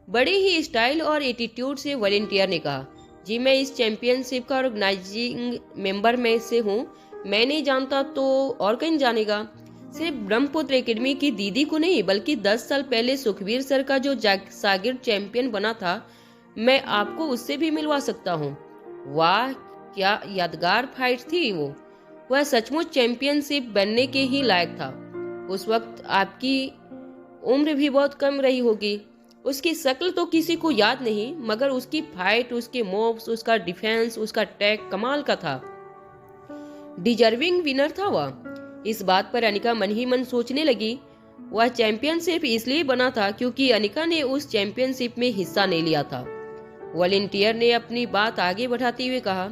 बड़े ही स्टाइल और एटीट्यूड से वॉलंटियर ने कहा, जी मैं इस चैंपियनशिप का ऑर्गेनाइजिंग मेंबर में से हूँ। मैं नहीं जानता तो और कौन जानेगा? सिर्फ ब्रह्मपुत्र एकेडमी की दीदी को नहीं, बल्कि 10 साल पहले सुखबीर सर का जो शागिर्द चैंपियन बना था, मैं आपको उससे भी मिलवा सकता हूँ। वाह, क्या यादगार फाइट थी वो। वह सचमुच चैंपियनशिप बनने के ही लायक था। उस वक्त आपकी उम्र भी बहुत कम रही होगी। उसकी शक्ल तो किसी को याद नहीं, मगर उसकी फाइट, उसके मूव्स, उसका डिफेंस, उसका टैग कमाल का था। डिजर्विंग विनर था वह। इस बात पर अनिका मन ही मन सोचने लगी। वह चैंपियनशिप इसलिए बना था क्योंकि अनिका ने उस चैंपियनशिप में हिस्सा नहीं लिया था। वॉलंटियर ने अपनी बात आगे बढ़ाते हुए कहा,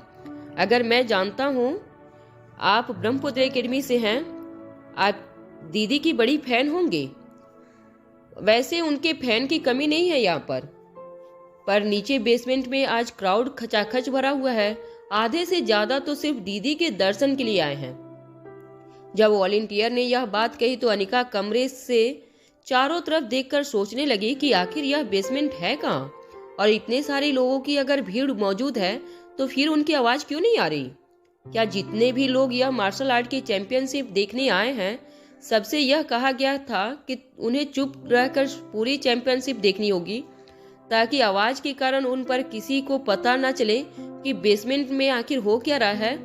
अगर मैं जानता हूँ आप ब्रह्मपुत्र एकेडमी से हैं, आप दीदी की बड़ी फैन होंगे। वैसे उनके फैन की कमी नहीं है यहाँ पर नीचे बेसमेंट में आज क्राउड खचाखच भरा हुआ है। आधे से ज्यादा तो सिर्फ दीदी के दर्शन के लिए आए हैं। जब वॉलंटियर ने यह बात कही तो अनिका कमरे से चारों तरफ देखकर सोचने लगी कि आखिर यह बेसमेंट है कहाँ, और इतने सारे लोगों की अगर भीड़ मौजूद है तो फिर उनकी आवाज क्यों नहीं आ रही? क्या जितने भी लोग यह मार्शल आर्ट की चैंपियनशिप देखने आए हैं, सबसे यह कहा गया था कि उन्हें चुप रहकर पूरी चैंपियनशिप देखनी होगी, ताकि आवाज के कारण उन पर किसी को पता न चले कि बेसमेंट में आखिर हो क्या रहा है।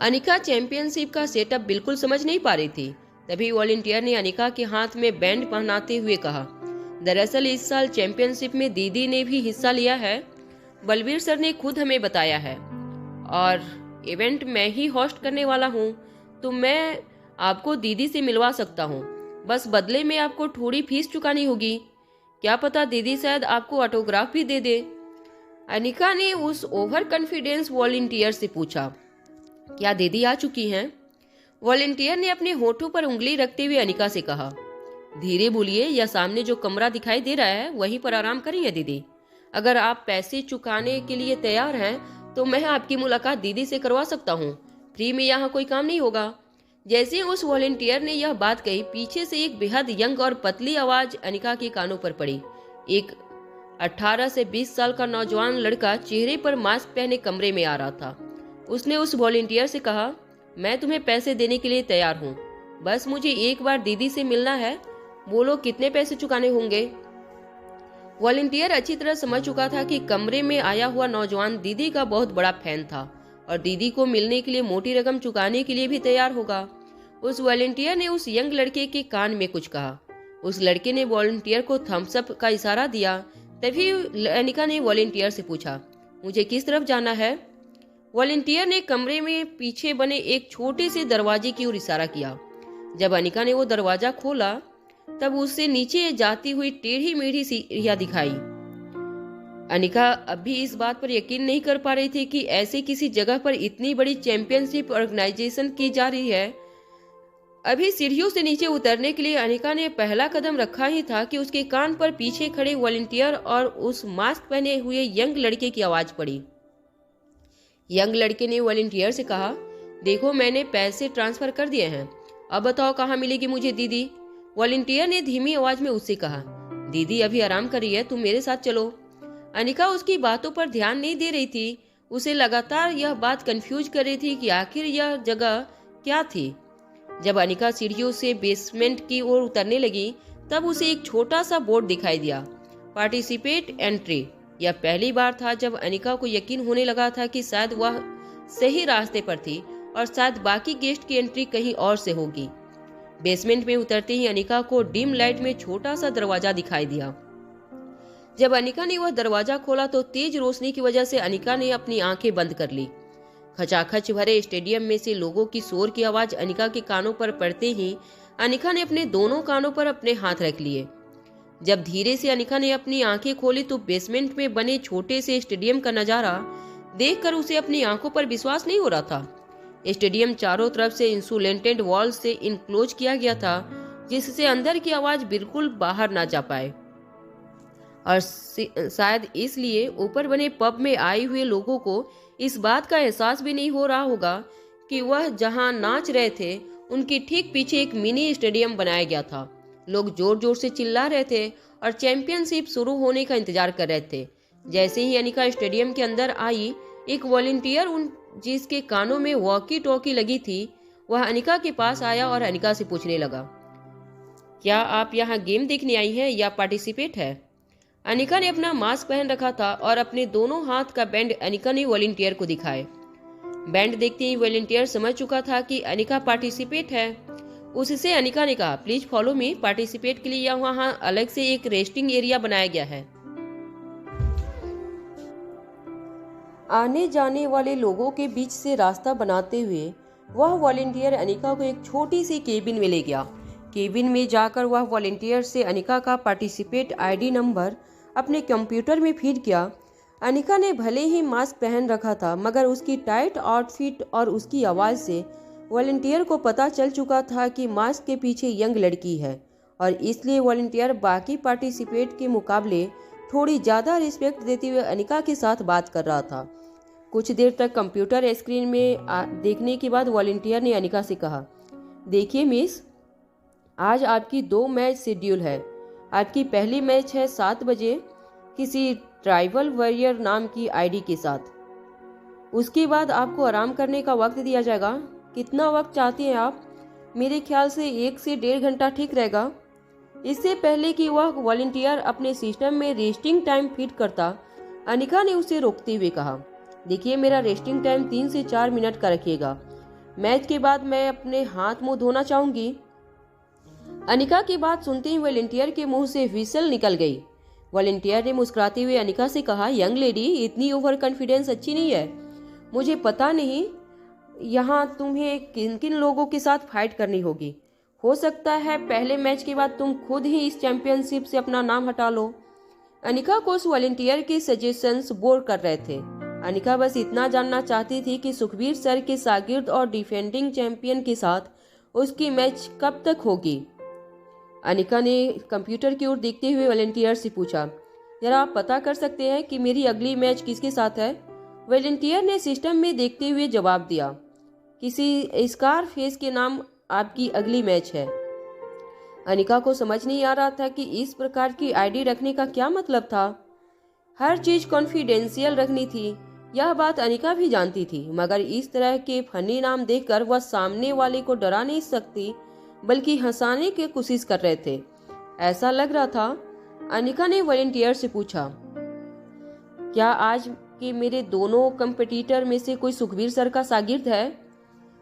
अनिका चैंपियनशिप का सेटअप बिल्कुल समझ नहीं पा रही थी। तभी वॉलंटियर ने अनिका के हाथ में बैंड पहनाते हुए कहा, दरअसल इस साल चैंपियनशिप में दीदी ने भी हिस्सा लिया है। बलबीर सर ने खुद हमें बताया है और इवेंट मैं ही होस्ट करने वाला हूँ, तो मैं आपको दीदी से मिलवा सकता हूँ। बस बदले में आपको थोड़ी फीस चुकानी होगी। क्या पता दीदी शायद आपको ऑटोग्राफ भी दे दे। अनिका ने उस ओवर कॉन्फिडेंस वॉलंटियर से पूछा, क्या दीदी आ चुकी हैं? वॉलंटियर ने अपने होठों पर उंगली रखते हुए अनिका से कहा, धीरे बोलिए, या सामने जो कमरा दिखाई दे रहा है वहीं पर आराम करेंगे दीदी। अगर आप पैसे चुकाने के लिए तैयार हैं तो मैं आपकी मुलाकात दीदी से करवा सकता हूँ। फ्री में यहाँ कोई काम नहीं होगा। जैसे उस वॉलंटियर ने यह बात कही, पीछे से एक बेहद यंग और पतली आवाज अनिका के कानों पर पड़ी। एक 18 से 20 साल का नौजवान लड़का चेहरे पर मास्क पहने कमरे में आ रहा था। उसने उस वॉलंटियर से कहा, मैं तुम्हें पैसे देने के लिए तैयार हूँ, बस मुझे एक बार दीदी से मिलना है। बोलो कितने पैसे चुकाने होंगे? वॉलंटियर अच्छी तरह समझ चुका था कि कमरे में आया हुआ नौजवान दीदी का बहुत बड़ा फैन था और दीदी को मिलने के लिए मोटी रकम चुकाने के लिए भी तैयार होगा। उस वॉलंटियर ने उस यंग लड़के के कान में कुछ कहा। उस लड़के ने वॉलंटियर को थम्स अप का इशारा दिया। तभी अनिका ने वॉलंटियर से पूछा, मुझे किस तरफ जाना है? वॉलंटियर ने कमरे में पीछे बने एक छोटे से दरवाजे की ओर इशारा किया। जब अनिका ने वो दरवाजा खोला तब उससे नीचे जाती हुई टेढ़ी मेढ़ी सीढ़ियां दिखाई। अनिका अब भी इस बात पर यकीन नहीं कर पा रही थी कि ऐसे किसी जगह पर इतनी बड़ी चैंपियनशिप ऑर्गेनाइजेशन की जा रही है। अभी सीढ़ियों से नीचे उतरने के लिए अनिका ने पहला कदम रखा ही था कि उसके कान पर पीछे खड़े वॉलंटियर और उस मास्क पहने हुए यंग लड़के की आवाज पड़ी। यंग लड़के ने वॉलंटियर से कहा, देखो मैंने पैसे ट्रांसफर कर दिए हैं, अब बताओ कहाँ मिलेगी मुझे दीदी। वॉलंटियर ने धीमी आवाज में उससे कहा। दीदी अभी आराम कर रही है, तुम मेरे साथ चलो। अनिका उसकी बातों पर ध्यान नहीं दे रही थी। उसे लगातार यह बात कंफ्यूज कर रही थी कि आखिर यह जगह क्या थी। जब अनिका सीढ़ियों से बेसमेंट की ओर उतरने लगी तब उसे एक छोटा सा बोर्ड दिखाई दिया, पार्टिसिपेट एंट्री। यह पहली बार था जब अनिका को यकीन होने लगा था कि शायद वह सही रास्ते पर थी और शायद बाकी गेस्ट की एंट्री कहीं और से होगी। बेसमेंट में उतरते ही अनिका को डिम लाइट में छोटा सा दरवाजा दिखाई दिया। जब अनिका ने वह दरवाजा खोला तो तेज रोशनी की वजह से अनिका ने अपनी आंखें बंद कर ली। खचाखच भरे स्टेडियम में से लोगों की शोर की आवाज अनिका के कानों पर पड़ते ही अनिका ने अपने दोनों कानों पर अपने हाथ रख लिए। जब धीरे से अनिका ने अपनी आंखें खोली तो बेसमेंट में बने छोटे से स्टेडियम का नजारा देखकर उसे अपनी आंखों पर विश्वास नहीं हो रहा था। स्टेडियम चारों तरफ से इंसुलेटेड वॉल से इनक्लोज किया गया था, जिससे अंदर की आवाज बिल्कुल बाहर ना जा पाए। और शायद इसलिए ऊपर बने पब में आए हुए लोगों को इस बात का एहसास भी नहीं हो रहा होगा कि वह जहां नाच रहे थे उनके ठीक पीछे एक मिनी स्टेडियम बनाया गया था। लोग जोर जोर से चिल्ला रहे थे और चैंपियनशिप शुरू होने का इंतजार कर रहे थे। जैसे ही अनिका स्टेडियम के अंदर आई, एक वॉलंटियर जिसके कानों में वॉकी टॉकी लगी थी, वह अनिका के पास आया और अनिका से पूछने लगा, क्या आप यहाँ गेम देखने आई हैं या पार्टिसिपेट है? अनिका ने अपना मास्क पहन रखा था और अपने दोनों हाथ का बैंड अनिका ने वॉलंटियर को दिखाए। बैंड देखते ही वॉलंटियर समझ चुका था कि अनिका पार्टिसिपेट है। उससे अनिका ने कहा, प्लीज फॉलो मी। पार्टिसिपेट के लिए वहाँ अलग से एक रेस्टिंग एरिया बनाया गया है। आने जाने वाले लोगों के बीच से रास्ता बनाते हुए वह वॉलंटियर अनिका को एक छोटी सी केबिन में ले गया। केबिन में जाकर वह वॉलंटियर से अनिका का पार्टिसिपेट आईडी नंबर अपने कंप्यूटर में फीड किया। अनिका ने भले ही मास्क पहन रखा था, मगर उसकी टाइट आउटफिट और उसकी आवाज़ से वॉलंटियर को पता चल चुका था कि मास्क के पीछे यंग लड़की है, और इसलिए वॉलंटियर बाकी पार्टिसिपेट के मुकाबले थोड़ी ज़्यादा रिस्पेक्ट देते हुए अनिका के साथ बात कर रहा था। कुछ देर तक कंप्यूटर स्क्रीन में देखने के बाद वॉलंटियर ने अनिका से कहा, देखिए मिस, आज आपकी 2 मैच शेड्यूल है। आपकी पहली मैच है 7 बजे किसी ट्राइबल वॉरियर नाम की आईडी के साथ। उसके बाद आपको आराम करने का वक्त दिया जाएगा। कितना वक्त चाहती हैं आप? मेरे ख्याल से 1 से 1.5 घंटा ठीक रहेगा। इससे पहले कि वह वॉलंटियर अपने सिस्टम में रेस्टिंग टाइम फिट करता, अनिका ने उसे रोकते हुए कहा, देखिए मेरा रेस्टिंग टाइम 3 से 4 मिनट का रखिएगा। मैच के बाद मैं अपने हाथ मुंह धोना चाहूंगी। अनिका की बात सुनते ही वॉलंटियर के मुंह से व्हिसल निकल गई। वॉलंटियर ने मुस्कुराते हुए अनिका से कहा, यंग लेडी, इतनी ओवर कॉन्फिडेंस अच्छी नहीं है। मुझे पता नहीं यहाँ तुम्हें किन किन लोगों के साथ फाइट करनी होगी। हो सकता है पहले मैच के बाद तुम खुद ही इस चैंपियनशिप से अपना नाम हटा लो। अनिका को उस वॉलंटियर के सजेशंस बोर कर रहे थे। अनिका बस इतना जानना चाहती थी कि सुखबीर सर के शागिर्द और डिफेंडिंग चैंपियन के साथ उसकी मैच कब तक होगी। अनिका ने कंप्यूटर की ओर देखते हुए वॉलंटियर से पूछा, जरा आप पता कर सकते हैं कि मेरी अगली मैच किसके साथ है? वॉलंटियर ने सिस्टम में देखते हुए जवाब दिया, किसी स्कार फेस के नाम आपकी अगली मैच है। अनिका को समझ नहीं आ रहा था कि इस प्रकार की आईडी रखने का क्या मतलब था। हर चीज कॉन्फिडेंशियल रखनी थी, यह बात अनिका भी जानती थी, मगर इस तरह के फनी नाम देखकर वह सामने वाले को डरा नहीं सकती, बल्कि हंसाने की कोशिश कर रहे थे, ऐसा लग रहा था। अनिका ने वॉलंटियर से पूछा, क्या आज के मेरे दोनों कंपटीटर में से कोई सुखबीर सर का शागिर्द है?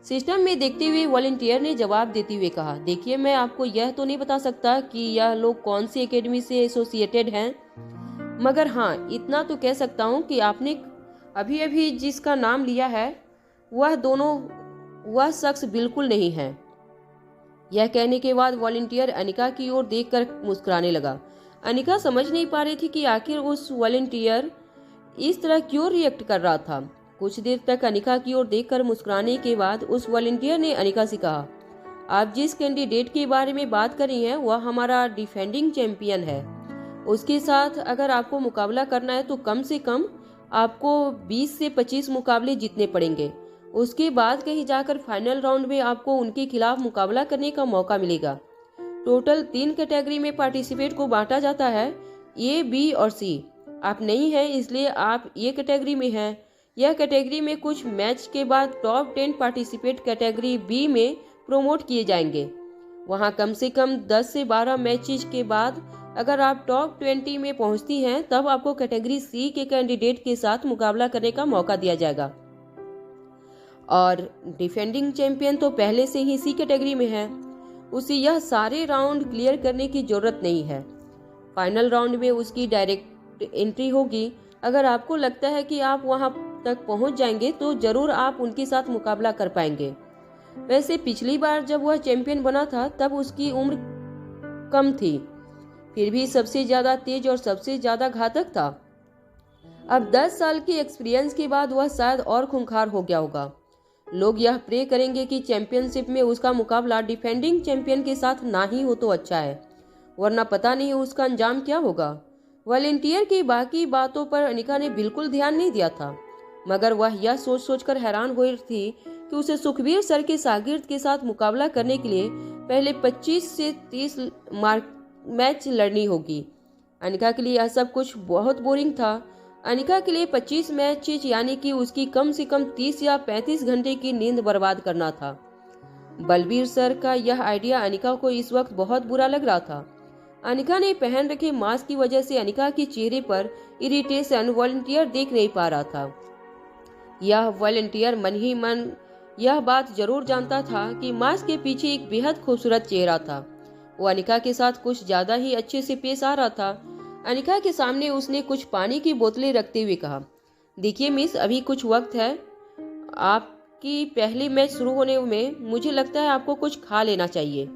सिस्टम में देखते हुए वॉलंटियर ने जवाब देते हुए कहा, देखिए मैं आपको यह तो नहीं बता सकता कि यह लोग कौन सी एकेडमी से एसोसिएटेड हैं, मगर हाँ इतना तो कह सकता हूँ कि आपने अभी अभी जिसका नाम लिया है वह शख्स बिल्कुल नहीं है। यह कहने के बाद वॉलंटियर अनिका की ओर देखकर मुस्कुराने लगा। अनिका समझ नहीं पा रही थी कि आखिर उस वॉलंटियर इस तरह क्यों रिएक्ट कर रहा था। कुछ देर तक अनिका की ओर देखकर मुस्कुराने के बाद उस वॉलंटियर ने अनिका से कहा, आप जिस कैंडिडेट के बारे में बात कर रही हैं वह हमारा डिफेंडिंग चैंपियन है। उसके साथ अगर आपको मुकाबला करना है तो कम से कम आपको 20 से 25 मुकाबले जीतने पड़ेंगे। उसके बाद कहीं जाकर फाइनल राउंड में आपको उनके खिलाफ मुकाबला करने का मौका मिलेगा। टोटल 3 कैटेगरी में पार्टिसिपेट को बांटा जाता है, ए, बी और सी। आप नहीं हैं इसलिए आप ए कैटेगरी में हैं। यह कैटेगरी में कुछ मैच के बाद टॉप 10 पार्टिसिपेट कैटेगरी बी में प्रोमोट किए जाएंगे। वहां कम से कम 10 से 12 मैचेस के बाद अगर आप टॉप 20 में पहुंचती हैं तब आपको कैटेगरी सी के कैंडिडेट के साथ मुकाबला करने का मौका दिया जाएगा। और डिफेंडिंग चैंपियन तो पहले से ही सी कैटेगरी में है, उसे यह सारे राउंड क्लियर करने की जरूरत नहीं है। फाइनल राउंड में उसकी डायरेक्ट एंट्री होगी। अगर आपको लगता है कि आप वहां तक पहुंच जाएंगे तो जरूर आप उनके साथ मुकाबला कर पाएंगे। वैसे पिछली बार जब वह चैंपियन बना था तब उसकी उम्र कम थी, फिर भी सबसे ज्यादा तेज और सबसे ज्यादा घातक था। अब 10 साल की एक्सपीरियंस के बाद वह शायद और खूंखार हो गया होगा। लोग यह प्रे करेंगे कि चैंपियनशिप में उसका मुकाबला डिफेंडिंग चैंपियन के साथ ना ही हो तो अच्छा है, वरना पता नहीं उसका अंजाम क्या होगा। वॉलंटियर की बाकी बातों पर अनिका ने बिल्कुल ध्यान नहीं दिया था, मगर वह यह सोच सोचकर हैरान हो रही थी कि उसे सुखबीर सर के शागिर्द के साथ मुकाबला करने के लिए पहले 25 से 30 मैच लड़नी होगी। अनिका के लिए यह सब कुछ बहुत बोरिंग था। अनिका के लिए 25 मैचेस यानी कि उसकी कम से कम 30 या 35 घंटे की नींद बर्बाद करना था। बलबीर सर का यह आइडिया अनिका को इस वक्त बहुत बुरा लग रहा था। अनिका ने पहन रखे मास्क की वजह से अनिका के चेहरे पर इरिटेशन वॉलंटियर देख नहीं पा रहा था। यह वॉलंटियर मन ही मन यह बात जरूर जानता था कि मास्क के पीछे एक बेहद खूबसूरत चेहरा था। वो अनिका के साथ कुछ ज्यादा ही अच्छे से पेश आ रहा था। अनिका के सामने उसने कुछ पानी की बोतलें रखते हुए कहा, देखिए मिस, अभी कुछ वक्त है आपकी पहली मैच शुरू होने में, मुझे लगता है आपको कुछ खा लेना चाहिए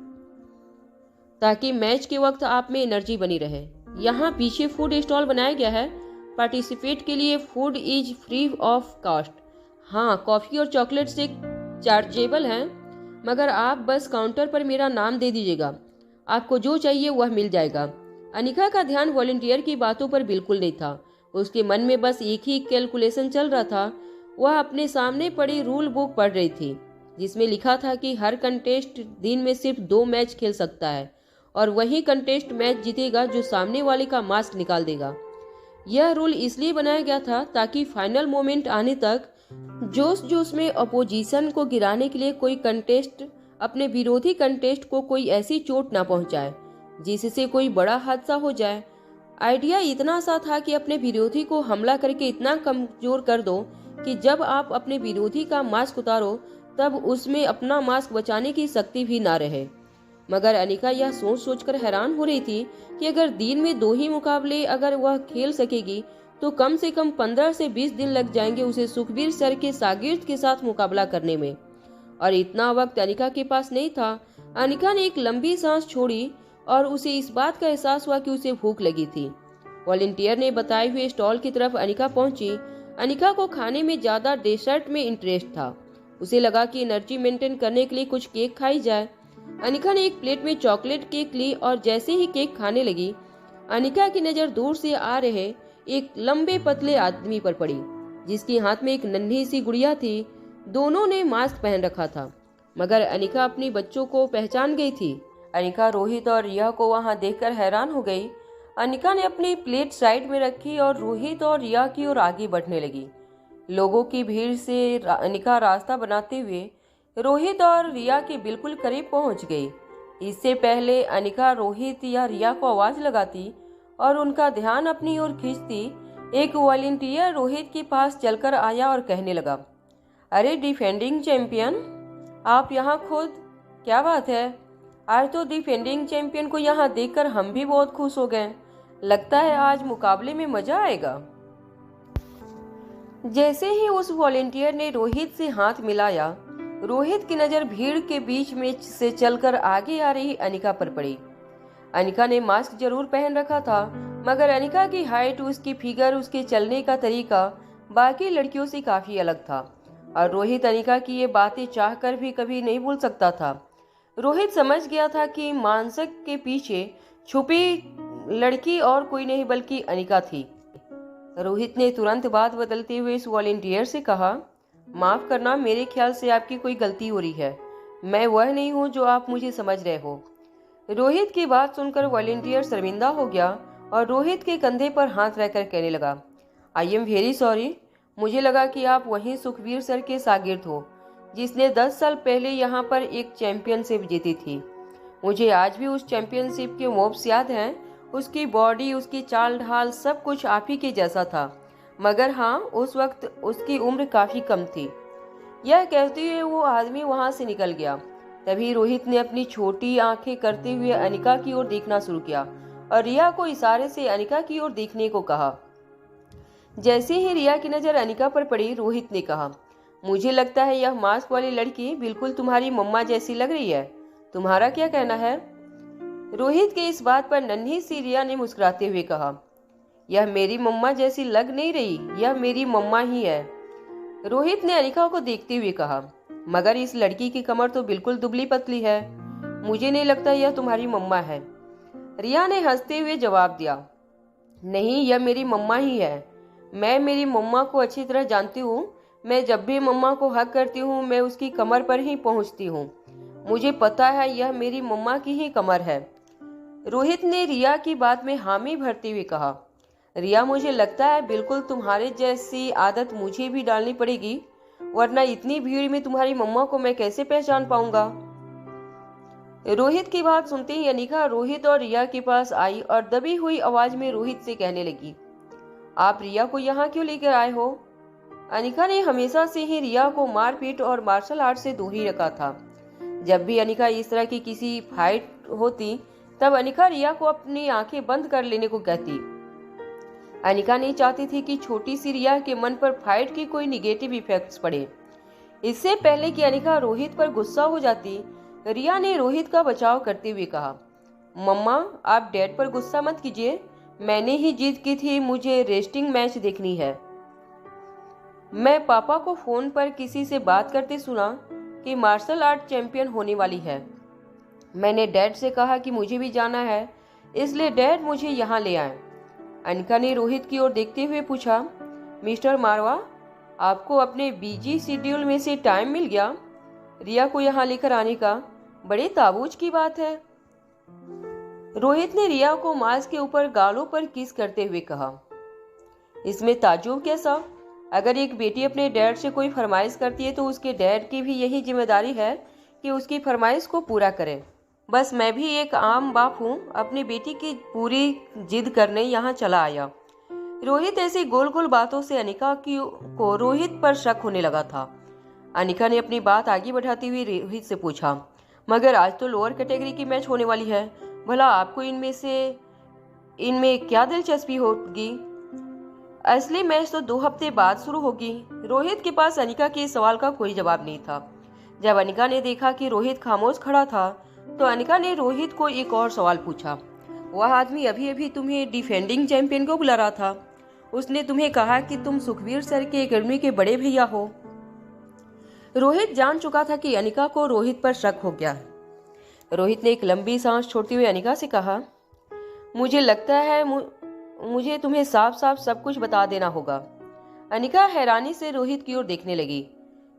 ताकि मैच के वक्त आप में एनर्जी बनी रहे। यहाँ पीछे फूड स्टॉल बनाया गया है, पार्टिसिपेट के लिए food is free of cost. हाँ, कॉफी और चॉकलेट से चार्जेबल हैं, मगर आप बस काउंटर पर मेरा नाम दे दीजिएगा, आपको जो चाहिए वह मिल जाएगा। अनिका का ध्यान वॉलंटियर की बातों पर बिल्कुल नहीं था। उसके मन में बस एक ही कैलकुलेशन चल रहा था। वह अपने सामने पड़ी रूल बुक पढ़ रही थी जिसमें लिखा था कि हर कंटेस्ट दिन में सिर्फ 2 मैच खेल सकता है और वही कंटेस्ट मैच जीतेगा जो सामने वाले का मास्क निकाल देगा। यह रूल इसलिए बनाया गया था ताकि फाइनल मोमेंट आने तक जोश जोश में अपोजिशन को गिराने के लिए कोई कंटेस्ट अपने विरोधी कंटेस्ट को कोई ऐसी चोट ना पहुंचाए जिससे कोई बड़ा हादसा हो जाए। आइडिया इतना सा था कि अपने विरोधी को हमला करके इतना कमजोर कर दो कि जब आप अपने विरोधी का मास्क उतारो तब उसमें अपना मास्क बचाने की शक्ति भी ना रहे। मगर अनिका यह सोच सोचकर हैरान हो रही थी कि अगर दिन में 2 ही मुकाबले अगर वह खेल सकेगी तो कम से कम 15 से 20 दिन लग जाएंगे उसे सुखबीर सर के शागिर्द के साथ मुकाबला करने में, और इतना वक्त अनिका के पास नहीं था। अनिका ने एक लंबी सांस छोड़ी और उसे इस बात का एहसास हुआ कि उसे भूख लगी थी। वॉलंटियर ने बताए हुए स्टॉल की तरफ अनिका पहुंची। अनिका को खाने में ज्यादा डेजर्ट में इंटरेस्ट था। उसे लगा कि एनर्जी मेंटेन करने के लिए कुछ केक खाई जाए। अनिका ने एक प्लेट में चॉकलेट केक ली और जैसे ही केक खाने लगी अनिका की नजर दूर से आ रहे एक लंबे पतले आदमी पर पड़ी जिसके हाथ में एक नन्ही सी गुड़िया थी। दोनों ने मास्क पहन रखा था, मगर अनिका अपने बच्चों को पहचान गई थी। अनिका रोहित और रिया को वहां देखकर हैरान हो गई। अनिका ने अपनी प्लेट साइड में रखी और रोहित और रिया की ओर आगे बढ़ने लगी। लोगों की भीड़ से अनिका रास्ता बनाते हुए रोहित और रिया के बिल्कुल करीब पहुंच गई। इससे पहले अनिका रोहित या रिया को आवाज लगाती और उनका ध्यान अपनी ओर खींचती, एक वॉलंटियर रोहित के पास चलकर आया और कहने लगा, अरे डिफेंडिंग चैंपियन, आप यहाँ खुद? क्या बात है, आज तो डिफेंडिंग चैंपियन को यहाँ देखकर हम भी बहुत खुश हो गए। लगता है आज मुकाबले में मजा आएगा। जैसे ही उस वॉलंटियर ने रोहित से हाथ मिलाया, रोहित की नजर भीड़ के बीच में से चलकर आगे आ रही अनिका पर पड़ी। अनिका ने मास्क जरूर पहन रखा था, मगर अनिका की हाइट, उसकी फिगर, उसके चलने का तरीका बाकी लड़कियों से काफी अलग था और रोहित अनिका की ये बातें चाहकर भी कभी नहीं भूल सकता था। रोहित समझ गया था कि मानसक के पीछे छुपी लड़की और कोई नहीं बल्कि अनिका थी। रोहित ने तुरंत बात बदलते हुए इस वॉलंटियर से कहा, माफ करना, मेरे ख्याल से आपकी कोई गलती हो रही है। मैं वह नहीं हूँ जो आप मुझे समझ रहे हो। रोहित की बात सुनकर वॉलेंटियर शर्मिंदा हो गया और रोहित के कंधे पर हाथ रखकर कहने लगा, आई एम वेरी सॉरी। मुझे लगा कि आप वही सुखवीर सर के शागिर्द हो जिसने 10 साल पहले यहाँ पर एक चैंपियनशिप जीती थी। मुझे आज भी उस चैंपियनशिप के मोब्स याद हैं। उसकी बॉडी, उसकी चाल ढाल, सब कुछ आप ही के जैसा था। मगर हाँ, उस वक्त उसकी उम्र काफी कम थी। यह कहते हुए वो आदमी वहां से निकल गया। तभी रोहित ने अपनी छोटी आंखें करते हुए अनिका की ओर देखना शुरू किया और रिया को इशारे से अनिका की ओर देखने को कहा। जैसे ही रिया की नजर अनिका पर पड़ी, रोहित ने कहा, मुझे लगता है यह मास्क वाली लड़की बिल्कुल तुम्हारी मम्मा जैसी लग रही है। तुम्हारा क्या कहना है? रोहित के इस बात पर नन्ही सी रिया ने मुस्कुराते हुए कहा, यह मेरी मम्मा जैसी लग नहीं रही, यह मेरी मम्मा ही है। रोहित ने अनिका को देखते हुए कहा, मगर इस लड़की की कमर तो बिल्कुल दुबली पतली है। मुझे नहीं लगता यह तुम्हारी मम्मा है। रिया ने हंसते हुए जवाब दिया, नहीं, यह मेरी मम्मा ही है। मैं मेरी मम्मा को अच्छी तरह जानती हूँ। मैं जब भी मम्मा को हक करती हूँ, मैं उसकी कमर पर ही पहुँचती हूँ। मुझे पता है यह मेरी मम्मा की ही कमर है। रोहित ने रिया की बात में हामी भरते हुए कहा, रिया, मुझे लगता है बिल्कुल तुम्हारे जैसी आदत मुझे भी डालनी पड़ेगी, वरना इतनी भीड़ में तुम्हारी मम्मा को मैं कैसे पहचान पाऊंगा। रोहित की बात सुनते ही अनिका रोहित और रिया के पास आई और दबी हुई आवाज में रोहित से कहने लगी, आप रिया को यहाँ क्यों लेकर आए हो? अनिका ने हमेशा से ही रिया को मारपीट और मार्शल आर्ट से दूर ही रखा था। जब भी अनिका इस तरह की किसी फाइट होती, तब अनिका रिया को अपनी आंखें बंद कर लेने को कहती। अनिका नहीं चाहती थी कि छोटी सी रिया के मन पर फाइट की कोई निगेटिव इफेक्ट्स पड़े। इससे पहले कि अनिका रोहित पर गुस्सा हो जाती, रिया ने रोहित का बचाव करते हुए कहा, मम्मा, आप डैड पर गुस्सा मत कीजिए। मैंने ही जीत की थी, मुझे रेस्टिंग मैच देखनी है। मैं पापा को फोन पर किसी से बात करते सुना कि मार्शल आर्ट चैंपियन होने वाली है। मैंने डैड से कहा कि मुझे भी जाना है, इसलिए डैड मुझे यहाँ ले आए। अनिका ने रोहित की ओर देखते हुए पूछा, मिस्टर मारवा, आपको अपने बिजी शेड्यूल में से टाइम मिल गया रिया को यहाँ लेकर आने का? बड़े ताबूज की बात है। रोहित ने रिया को मास्क के ऊपर गालों पर किस करते हुए कहा, इसमें ताज्जुब कैसा? अगर एक बेटी अपने डैड से कोई फरमाइश करती है तो उसके डैड की भी यही जिम्मेदारी है कि उसकी फरमाइश को पूरा करे। बस मैं भी एक आम बाप हूँ, अपनी बेटी की पूरी जिद करने यहाँ चला आया। रोहित ऐसी गोल गोल बातों से अनिका को रोहित पर शक होने लगा था। अनिका ने अपनी बात आगे बढ़ाती हुई रोहित से पूछा, मगर आज तो लोअर कैटेगरी की मैच होने वाली है, भला आपको इनमें क्या दिलचस्पी होगी? असली मैच तो 2 हफ्ते बाद शुरू होगी। रोहित के पास अनिका के सवाल का कोई जवाब नहीं था। जब अनिका ने देखा कि रोहित खामोश खड़ा था, तो अनिका ने रोहित को एक और सवाल पूछा, वह आदमी अभी अभी तुम्हें डिफेंडिंग चैंपियन को बुला रहा था। उसने तुम्हें कहा कि तुम सुखवीर सर के एकेडमी के बड़े भैया हो। रोहित जान चुका था कि अनिका को रोहित पर शक हो गया। रोहित ने एक लंबी सांस छोड़ते हुए अनिका से कहा, मुझे लगता है मुझे तुम्हें साफ साफ सब कुछ बता देना होगा। अनिका हैरानी से रोहित की ओर देखने लगी।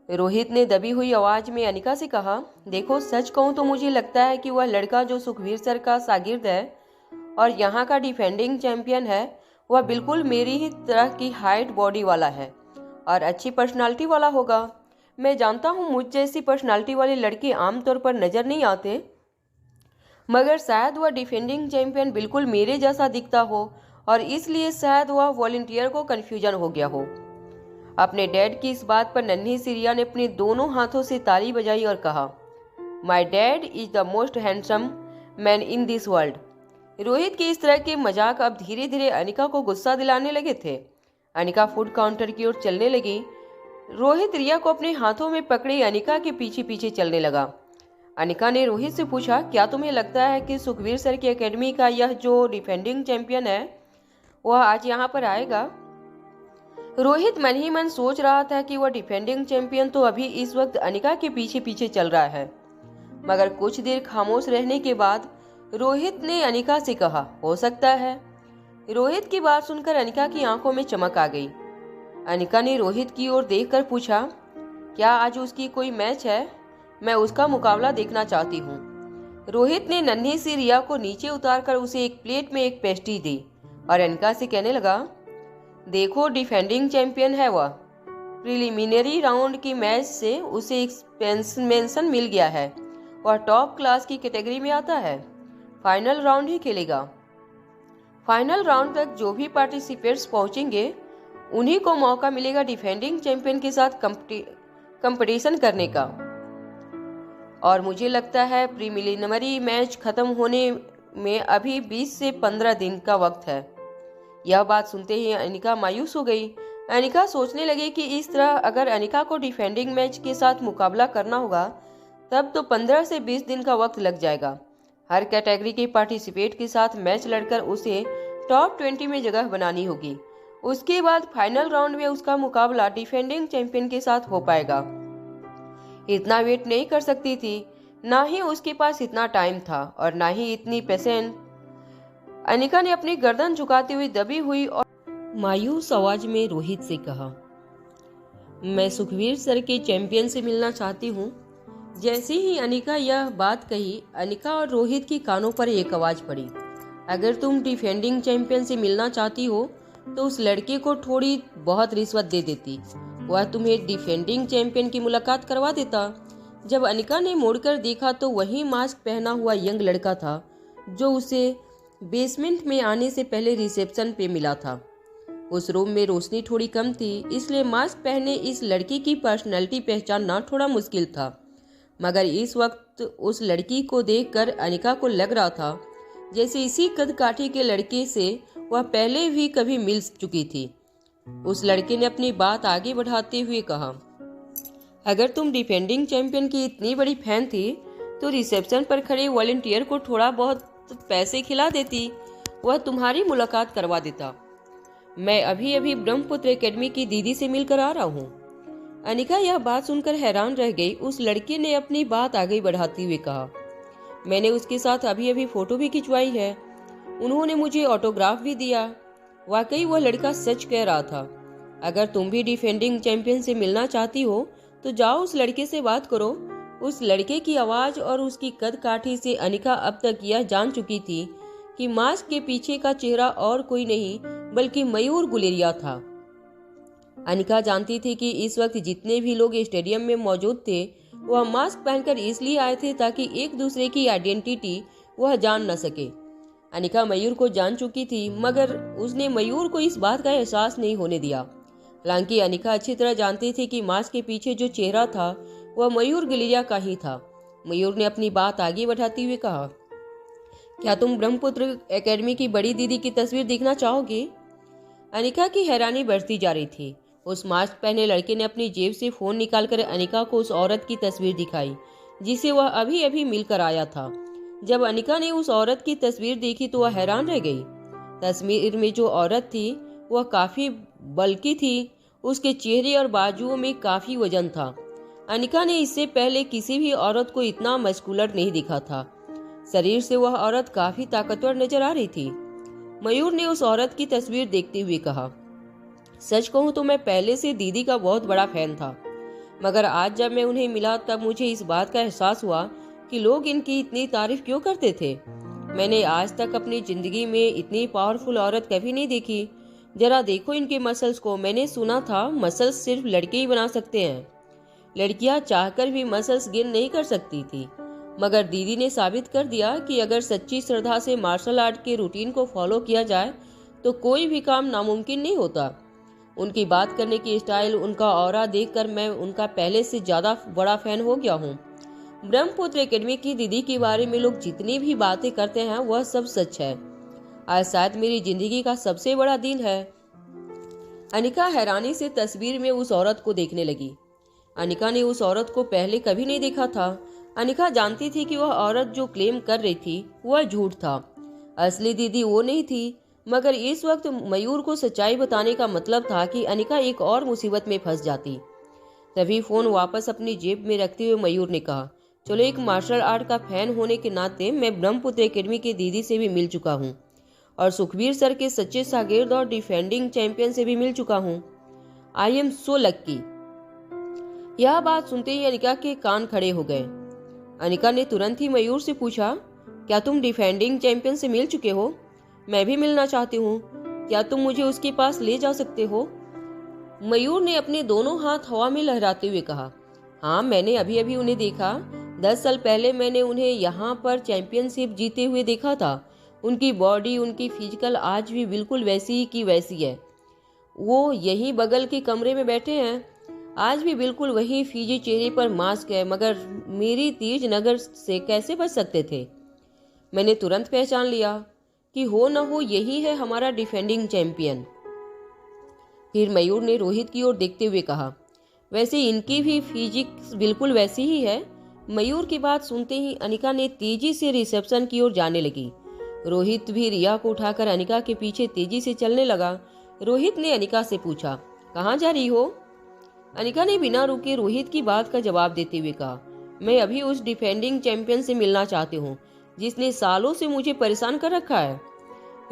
रोहित ने दबी हुई आवाज में अनिका से कहा, देखो, सच कहूं तो मुझे लगता है कि वह लड़का जो सुखवीर सर का शागिर्द है और यहाँ का डिफेंडिंग चैंपियन है, वह बिल्कुल मेरी ही तरह की हाइट बॉडी वाला है और अच्छी पर्सनालिटी वाला होगा। मैं जानता हूँ मुझ जैसी पर्सनालिटी वाले लड़के आमतौर पर नजर नहीं आते, मगर शायद वह डिफेंडिंग चैंपियन बिल्कुल मेरे जैसा दिखता हो और इसलिए शायद वह वॉलंटियर को कंफ्यूजन हो गया हो। अपने डैड की इस बात पर नन्ही सी रिया ने अपने दोनों हाथों से ताली बजाई और कहा, my dad is the most handsome man in this world. Rohit के इस तरह के मजाक अब धीरे धीरे अनिका को गुस्सा दिलाने लगे थे। अनिका फूड काउंटर की ओर चलने लगी। रोहित रिया को अपने हाथों में पकड़े अनिका के पीछे पीछे चलने लगा। अनिका ने रोहित से पूछा, क्या तुम्हें लगता है कि सुखवीर सर की एकेडमी का यह जो डिफेंडिंग चैंपियन है, वह आज यहाँ पर आएगा? रोहित मन ही मन सोच रहा था कि वह डिफेंडिंग चैंपियन तो अभी इस वक्त अनिका के पीछे पीछे चल रहा है। मगर कुछ देर खामोश रहने के बाद रोहित ने अनिका से कहा, हो सकता है। रोहित की बात सुनकर अनिका की आंखों में चमक आ गई। अनिका ने रोहित की ओर देखकर पूछा, क्या आज उसकी कोई मैच है? मैं उसका मुकाबला देखना चाहती हूँ। रोहित ने नन्ही सी रिया को नीचे उतारकर उसे एक प्लेट में एक पेस्ट्री दी और अनिका से कहने लगा, देखो डिफेंडिंग चैंपियन है वह। प्रिलिमिनरी राउंड की मैच से उसे एक्सपेंशन मिल गया है। वह टॉप क्लास की कैटेगरी में आता है। फाइनल राउंड ही खेलेगा। फाइनल राउंड तक जो भी पार्टिसिपेंट्स पहुंचेंगे उन्हीं को मौका मिलेगा डिफेंडिंग चैंपियन के साथ कंपटीशन करने का। और मुझे लगता है प्रीलिमिनरी मैच खत्म होने में अभी 20 से 15 दिन का वक्त है। यह बात सुनते ही अनिका मायूस हो गई। अनिका सोचने लगी कि इस तरह अगर अनिका को डिफेंडिंग मैच के साथ मुकाबला करना होगा तब तो 15 से 20 दिन का वक्त लग जाएगा। हर कैटेगरी के पार्टिसिपेट के साथ मैच लड़कर उसे टॉप 20 में जगह बनानी होगी। उसके बाद फाइनल राउंड में उसका मुकाबला डिफेंडिंग चैंपियन के साथ हो पाएगा। इतना वेट नहीं कर सकती थी, ना ही उसके पास इतना टाइम था और ना ही इतनी पेशेंस। अनिका ने अपनी गर्दन झुकाती हुई दबी हुई और मायूस आवाज में रोहित से कहा, मैं सुखवीर सर के चैंपियन से मिलना चाहती हूँ। जैसे ही अनिका यह बात कही, अनिका और रोहित की कानों पर एक आवाज पड़ी, अगर तुम डिफेंडिंग चैंपियन से मिलना चाहती हो तो उस लड़के को थोड़ी बहुत रिश्वत दे देती, वह तुम्हें डिफेंडिंग चैंपियन की मुलाकात करवा देता। जब अनिका ने मुड़कर देखा तो वही मास्क पहना हुआ यंग लड़का था जो उसे बेसमेंट में आने से पहले रिसेप्शन पे मिला था। उस रूम में रोशनी थोड़ी कम थी, इसलिए मास्क पहने इस लड़की की पर्सनैलिटी पहचानना थोड़ा मुश्किल था। मगर इस वक्त उस लड़की को देखकर अनिका को लग रहा था जैसे इसी कद काठी के लड़के से वह पहले भी कभी मिल चुकी थी। उस लड़के ने अपनी बात आगे बढ़ाते हुए कहा, अगर तुम डिफेंडिंग चैंपियन की इतनी बड़ी फैन थी तो रिसेप्शन पर खड़े वॉलंटियर को थोड़ा बहुत पैसे खिला देती, वह तुम्हारी मुलाकात करवा देता। मैं अभी अभी ब्रह्मपुत्र एकेडमी की दीदी से मिलकर आ रहा हूँ। अनिका यह बात सुनकर हैरान रह गई। उस लड़के ने अपनी बात आगे बढ़ाते हुए कहा, मैंने उसके साथ अभी अभी फोटो भी खिंचवाई है, उन्होंने मुझे ऑटोग्राफ भी दिया। वाकई वह लड़का सच कह रहा था। अगर तुम भी डिफेंडिंग चैंपियन से मिलना चाहती हो तो जाओ उस लड़के से बात करो। उस लड़के की आवाज और उसकी कद काठी से अनिका अब तक यह जान चुकी थी कि मास्क के पीछे का चेहरा और कोई नहीं बल्कि मयूर गुलेरिया था। अनिका जानती थी कि इस वक्त जितने भी लोग स्टेडियम में मौजूद थे वह मास्क पहनकर इसलिए आए थे ताकि एक दूसरे की आइडेंटिटी वह जान न सके। अनिका मयूर को जान चुकी थी, मगर उसने मयूर को इस बात का एहसास नहीं होने दिया। हालांकि अनिका अच्छी तरह जानती थी कि मास्क के पीछे जो चेहरा था वह मयूर गुलेरिया का ही था। मयूर ने अपनी बात आगे बढ़ाते हुए कहा, क्या तुम ब्रह्मपुत्र एकेडमी की बड़ी दीदी की तस्वीर देखना चाहोगी? अनिका की हैरानी बढ़ती जा रही थी। उस मास्क पहने लड़के ने अपनी जेब से फोन निकालकर अनिका को उस औरत की तस्वीर दिखाई जिसे वह अभी अभी मिलकर आया था। जब अनिका ने उस औरत की तस्वीर देखी तो वह हैरान रह गई। तस्वीर में जो औरत थी वह काफी बल्की थी, उसके चेहरे और बाजुओं में काफी वजन था। अनिका ने इससे पहले किसी भी औरत को इतना मस्कुलर नहीं दिखा था। शरीर से वह औरत काफी ताकतवर नजर आ रही थी। मयूर ने उस औरत की तस्वीर देखते हुए कहा, सच कहूँ तो मैं पहले से दीदी का बहुत बड़ा फैन था, मगर आज जब मैं उन्हें मिला तब मुझे इस बात का एहसास हुआ कि लोग इनकी इतनी तारीफ क्यों करते थे। मैंने आज तक अपनी जिंदगी में इतनी पावरफुल औरत कभी नहीं देखी। जरा देखो इनके मसल्स को। मैंने सुना था मसल्स सिर्फ लड़के ही बना सकते हैं, लड़कियां चाहकर भी मसल्स गेन नहीं कर सकती थी। मगर दीदी ने साबित कर दिया कि अगर सच्ची श्रद्धा से मार्शल आर्ट के रूटीन को फॉलो किया जाए तो कोई भी काम नामुमकिन नहीं होता। उनकी बात करने की स्टाइल, उनका ऑरा देखकर मैं उनका पहले से ज्यादा बड़ा फैन हो गया हूँ। ब्रह्मपुत्र एकेडमी की दीदी के बारे में लोग जितनी भी बातें करते हैं वह सब सच है। आज शायद मेरी जिंदगी का सबसे बड़ा दिन है। अनिका हैरानी से तस्वीर में उस औरत को देखने लगी। अनिका ने उस औरत को पहले कभी नहीं देखा था। अनिका जानती थी कि वह औरत जो क्लेम कर रही थी वह झूठ था। असली दीदी वो नहीं थी, मगर इस वक्त मयूर को सच्चाई बताने का मतलब था कि अनिका एक और मुसीबत में फंस जाती। तभी फोन वापस अपनी जेब में रखते हुए मयूर ने कहा, चलो, एक मार्शल आर्ट का फैन होने के नाते मैं ब्रह्मपुत्र एकेडमी की दीदी से भी मिल चुका हूँ और सुखबीर सर के सच्चे शागिर्द और डिफेंडिंग चैंपियन से भी मिल चुका हूँ। आई एम सो लक्की। यह बात सुनते ही अनिका के कान खड़े हो गए। अनिका ने तुरंत ही मयूर से पूछा, क्या तुम डिफेंडिंग चैंपियन से मिल चुके हो? मैं भी मिलना चाहती हूँ, क्या तुम मुझे उसके पास ले जा सकते हो? मयूर ने अपने दोनों हाथ हवा में लहराते हुए कहा, हाँ, मैंने अभी अभी उन्हें देखा। 10 साल पहले मैंने उन्हें यहाँ पर चैंपियनशिप जीते हुए देखा था। उनकी बॉडी, उनकी फिजिकल आज भी बिल्कुल वैसी ही की वैसी है। वो यहीं बगल के कमरे में बैठे हैं, आज भी बिल्कुल वही फीजी चेहरे पर मास्क है, मगर मेरी तीज नगर से कैसे बच सकते थे? मैंने तुरंत पहचान लिया कि हो न हो यही है हमारा डिफेंडिंग चैंपियन। फिर मयूर ने रोहित की ओर देखते हुए कहा, वैसे इनकी भी फिजिक्स बिल्कुल वैसी ही है। मयूर की बात सुनते ही अनिका ने तेजी से रिसेप्शन की ओर जाने लगी। रोहित भी रिया को उठाकर अनिका के पीछे तेजी से चलने लगा। रोहित ने अनिका से पूछा, कहाँ जा रही हो? अनिका ने बिना रुके रोहित की बात का जवाब देते हुए कहा, मैं अभी उस डिफेंडिंग चैंपियन से मिलना चाहती हूँ जिसने सालों से मुझे परेशान कर रखा है।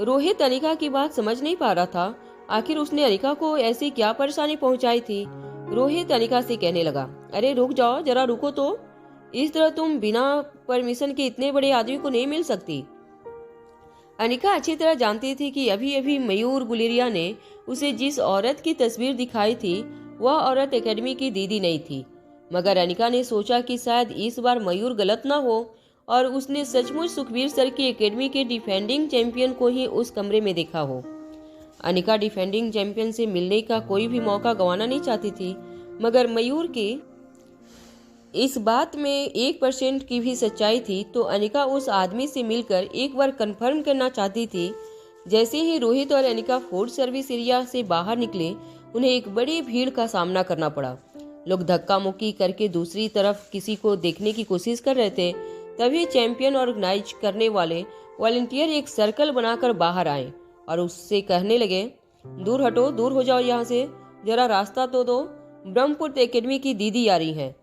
रोहित अनिका की बात समझ नहीं पा रहा था, आखिर उसने अनिका को ऐसी क्या परेशानी पहुंचाई थी। रोहित अनिका से कहने लगा, अरे रुक जाओ, जरा रुको तो, इस तरह तुम बिना परमिशन के इतने बड़े आदमी को नहीं मिल सकती। अनिका अच्छी तरह जानती थी कि अभी अभी मयूर गुलेरिया ने उसे जिस औरत की तस्वीर दिखाई थी वह औरत एकेडमी की दीदी नहीं थी, मगर अनिका ने सोचा कि शायद इस बार मयूर गलत ना हो और उसने सचमुच सुखबीर सर की एकेडमी के डिफेंडिंग चैंपियन को ही उस कमरे में देखा हो। अनिका डिफेंडिंग चैंपियन से मिलने का कोई भी मौका गंवाना नहीं चाहती थी, मगर मयूर की इस बात में 1% की भी सच्चाई थी तो अनिका उस आदमी से मिलकर एक बार कंफर्म करना चाहती थी। जैसे ही रोहित और अनिका फूड सर्विस एरिया से बाहर निकले, उन्हें एक बड़ी भीड़ का सामना करना पड़ा। लोग धक्का मुक्की करके दूसरी तरफ किसी को देखने की कोशिश कर रहे थे। तभी चैंपियन ऑर्गेनाइज करने वाले वॉलंटियर एक सर्कल बनाकर बाहर आए और उससे कहने लगे, दूर हटो, दूर हो जाओ यहाँ से, जरा रास्ता तो दो, ब्रह्मपुत्र एकेडमी की दीदी आ रही हैं।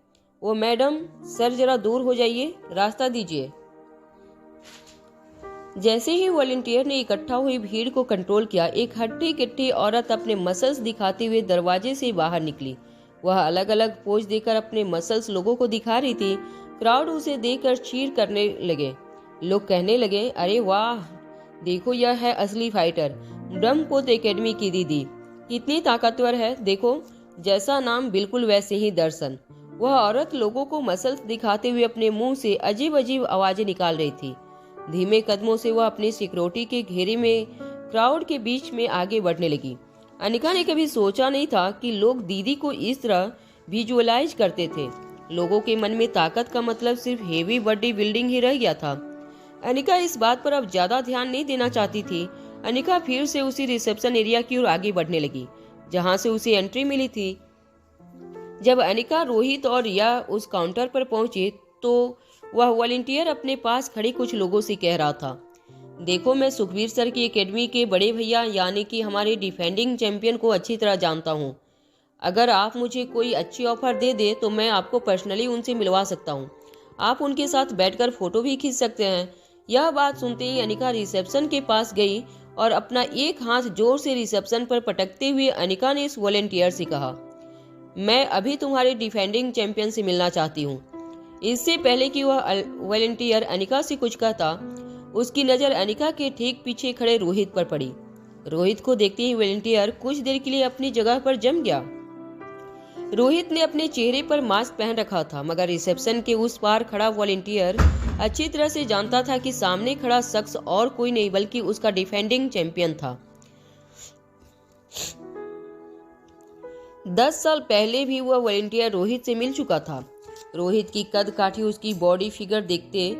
वो मैडम, सर जरा दूर हो जाइए, रास्ता दीजिए। जैसे ही वॉलंटियर ने इकट्ठा हुई भीड़ को कंट्रोल किया, एक हट्टी कट्टी औरत अपने मसल्स दिखाते हुए दरवाजे से बाहर निकली। वह अलग अलग पोज देकर अपने मसल्स लोगों को दिखा रही थी। क्राउड उसे देखकर चीर करने लगे। लोग कहने लगे, अरे वाह, देखो यह है असली फाइटर, ब्रह्मपुत्र एकेडमी की दीदी, कितनी ताकतवर है, देखो जैसा नाम बिल्कुल वैसे ही दर्शन। वह औरत लोगों को मसल्स दिखाते हुए अपने मुंह से अजीब अजीब आवाजें निकाल रही थी। धीमे कदमों से वह अपनी सिक्योरिटी के घेरे में क्राउड के बीच में आगे बढ़ने लगी। अनिका ने कभी सोचा नहीं था कि लोग दीदी को इस तरह विजुअलाइज करते थे। लोगों के मन में ताकत का मतलब सिर्फ हेवी बॉडी बिल्डिंग ही रह गया था। अनिका इस बात पर अब ज्यादा ध्यान नहीं देना चाहती थी। अनिका फिर से उसी रिसेप्शन एरिया की ओर आगे बढ़ने लगी जहां से उसे एंट्री मिली थी। जब अनिका, रोहित और रिया उस काउंटर पर पहुंचे तो वह वॉलंटियर अपने पास खड़े कुछ लोगों से कह रहा था, देखो, मैं सुखबीर सर की एकेडमी के बड़े भैया यानी कि हमारे डिफेंडिंग चैंपियन को अच्छी तरह जानता हूँ। अगर आप मुझे कोई अच्छी ऑफर दे दे तो मैं आपको पर्सनली उनसे मिलवा सकता हूँ। आप उनके साथ बैठकर फोटो भी खींच सकते हैं। यह बात सुनते ही अनिका रिसेप्शन के पास गई और अपना एक हाथ जोर से रिसेप्शन पर पटकते हुए अनिका ने इस वॉलंटियर से कहा, मैं अभी तुम्हारे डिफेंडिंग चैंपियन से मिलना चाहती हूँ। इससे पहले कि वह वॉलंटियर अनिका से कुछ कहता, उसकी नजर अनिका के ठीक पीछे खड़े रोहित पर पड़ी। रोहित को देखते ही वॉलंटियर कुछ देर के लिए अपनी जगह पर जम गया। रोहित ने अपने चेहरे पर मास्क पहन रखा था, मगर रिसेप्शन के उस पार खड़ा वॉलंटियर अच्छी तरह से जानता था कि सामने खड़ा शख्स और कोई नहीं बल्कि उसका डिफेंडिंग चैंपियन था। 10 साल पहले भी वह वॉलंटियर रोहित से मिल चुका था। रोहित की कद काठी, उसकी बॉडी फिगर देखते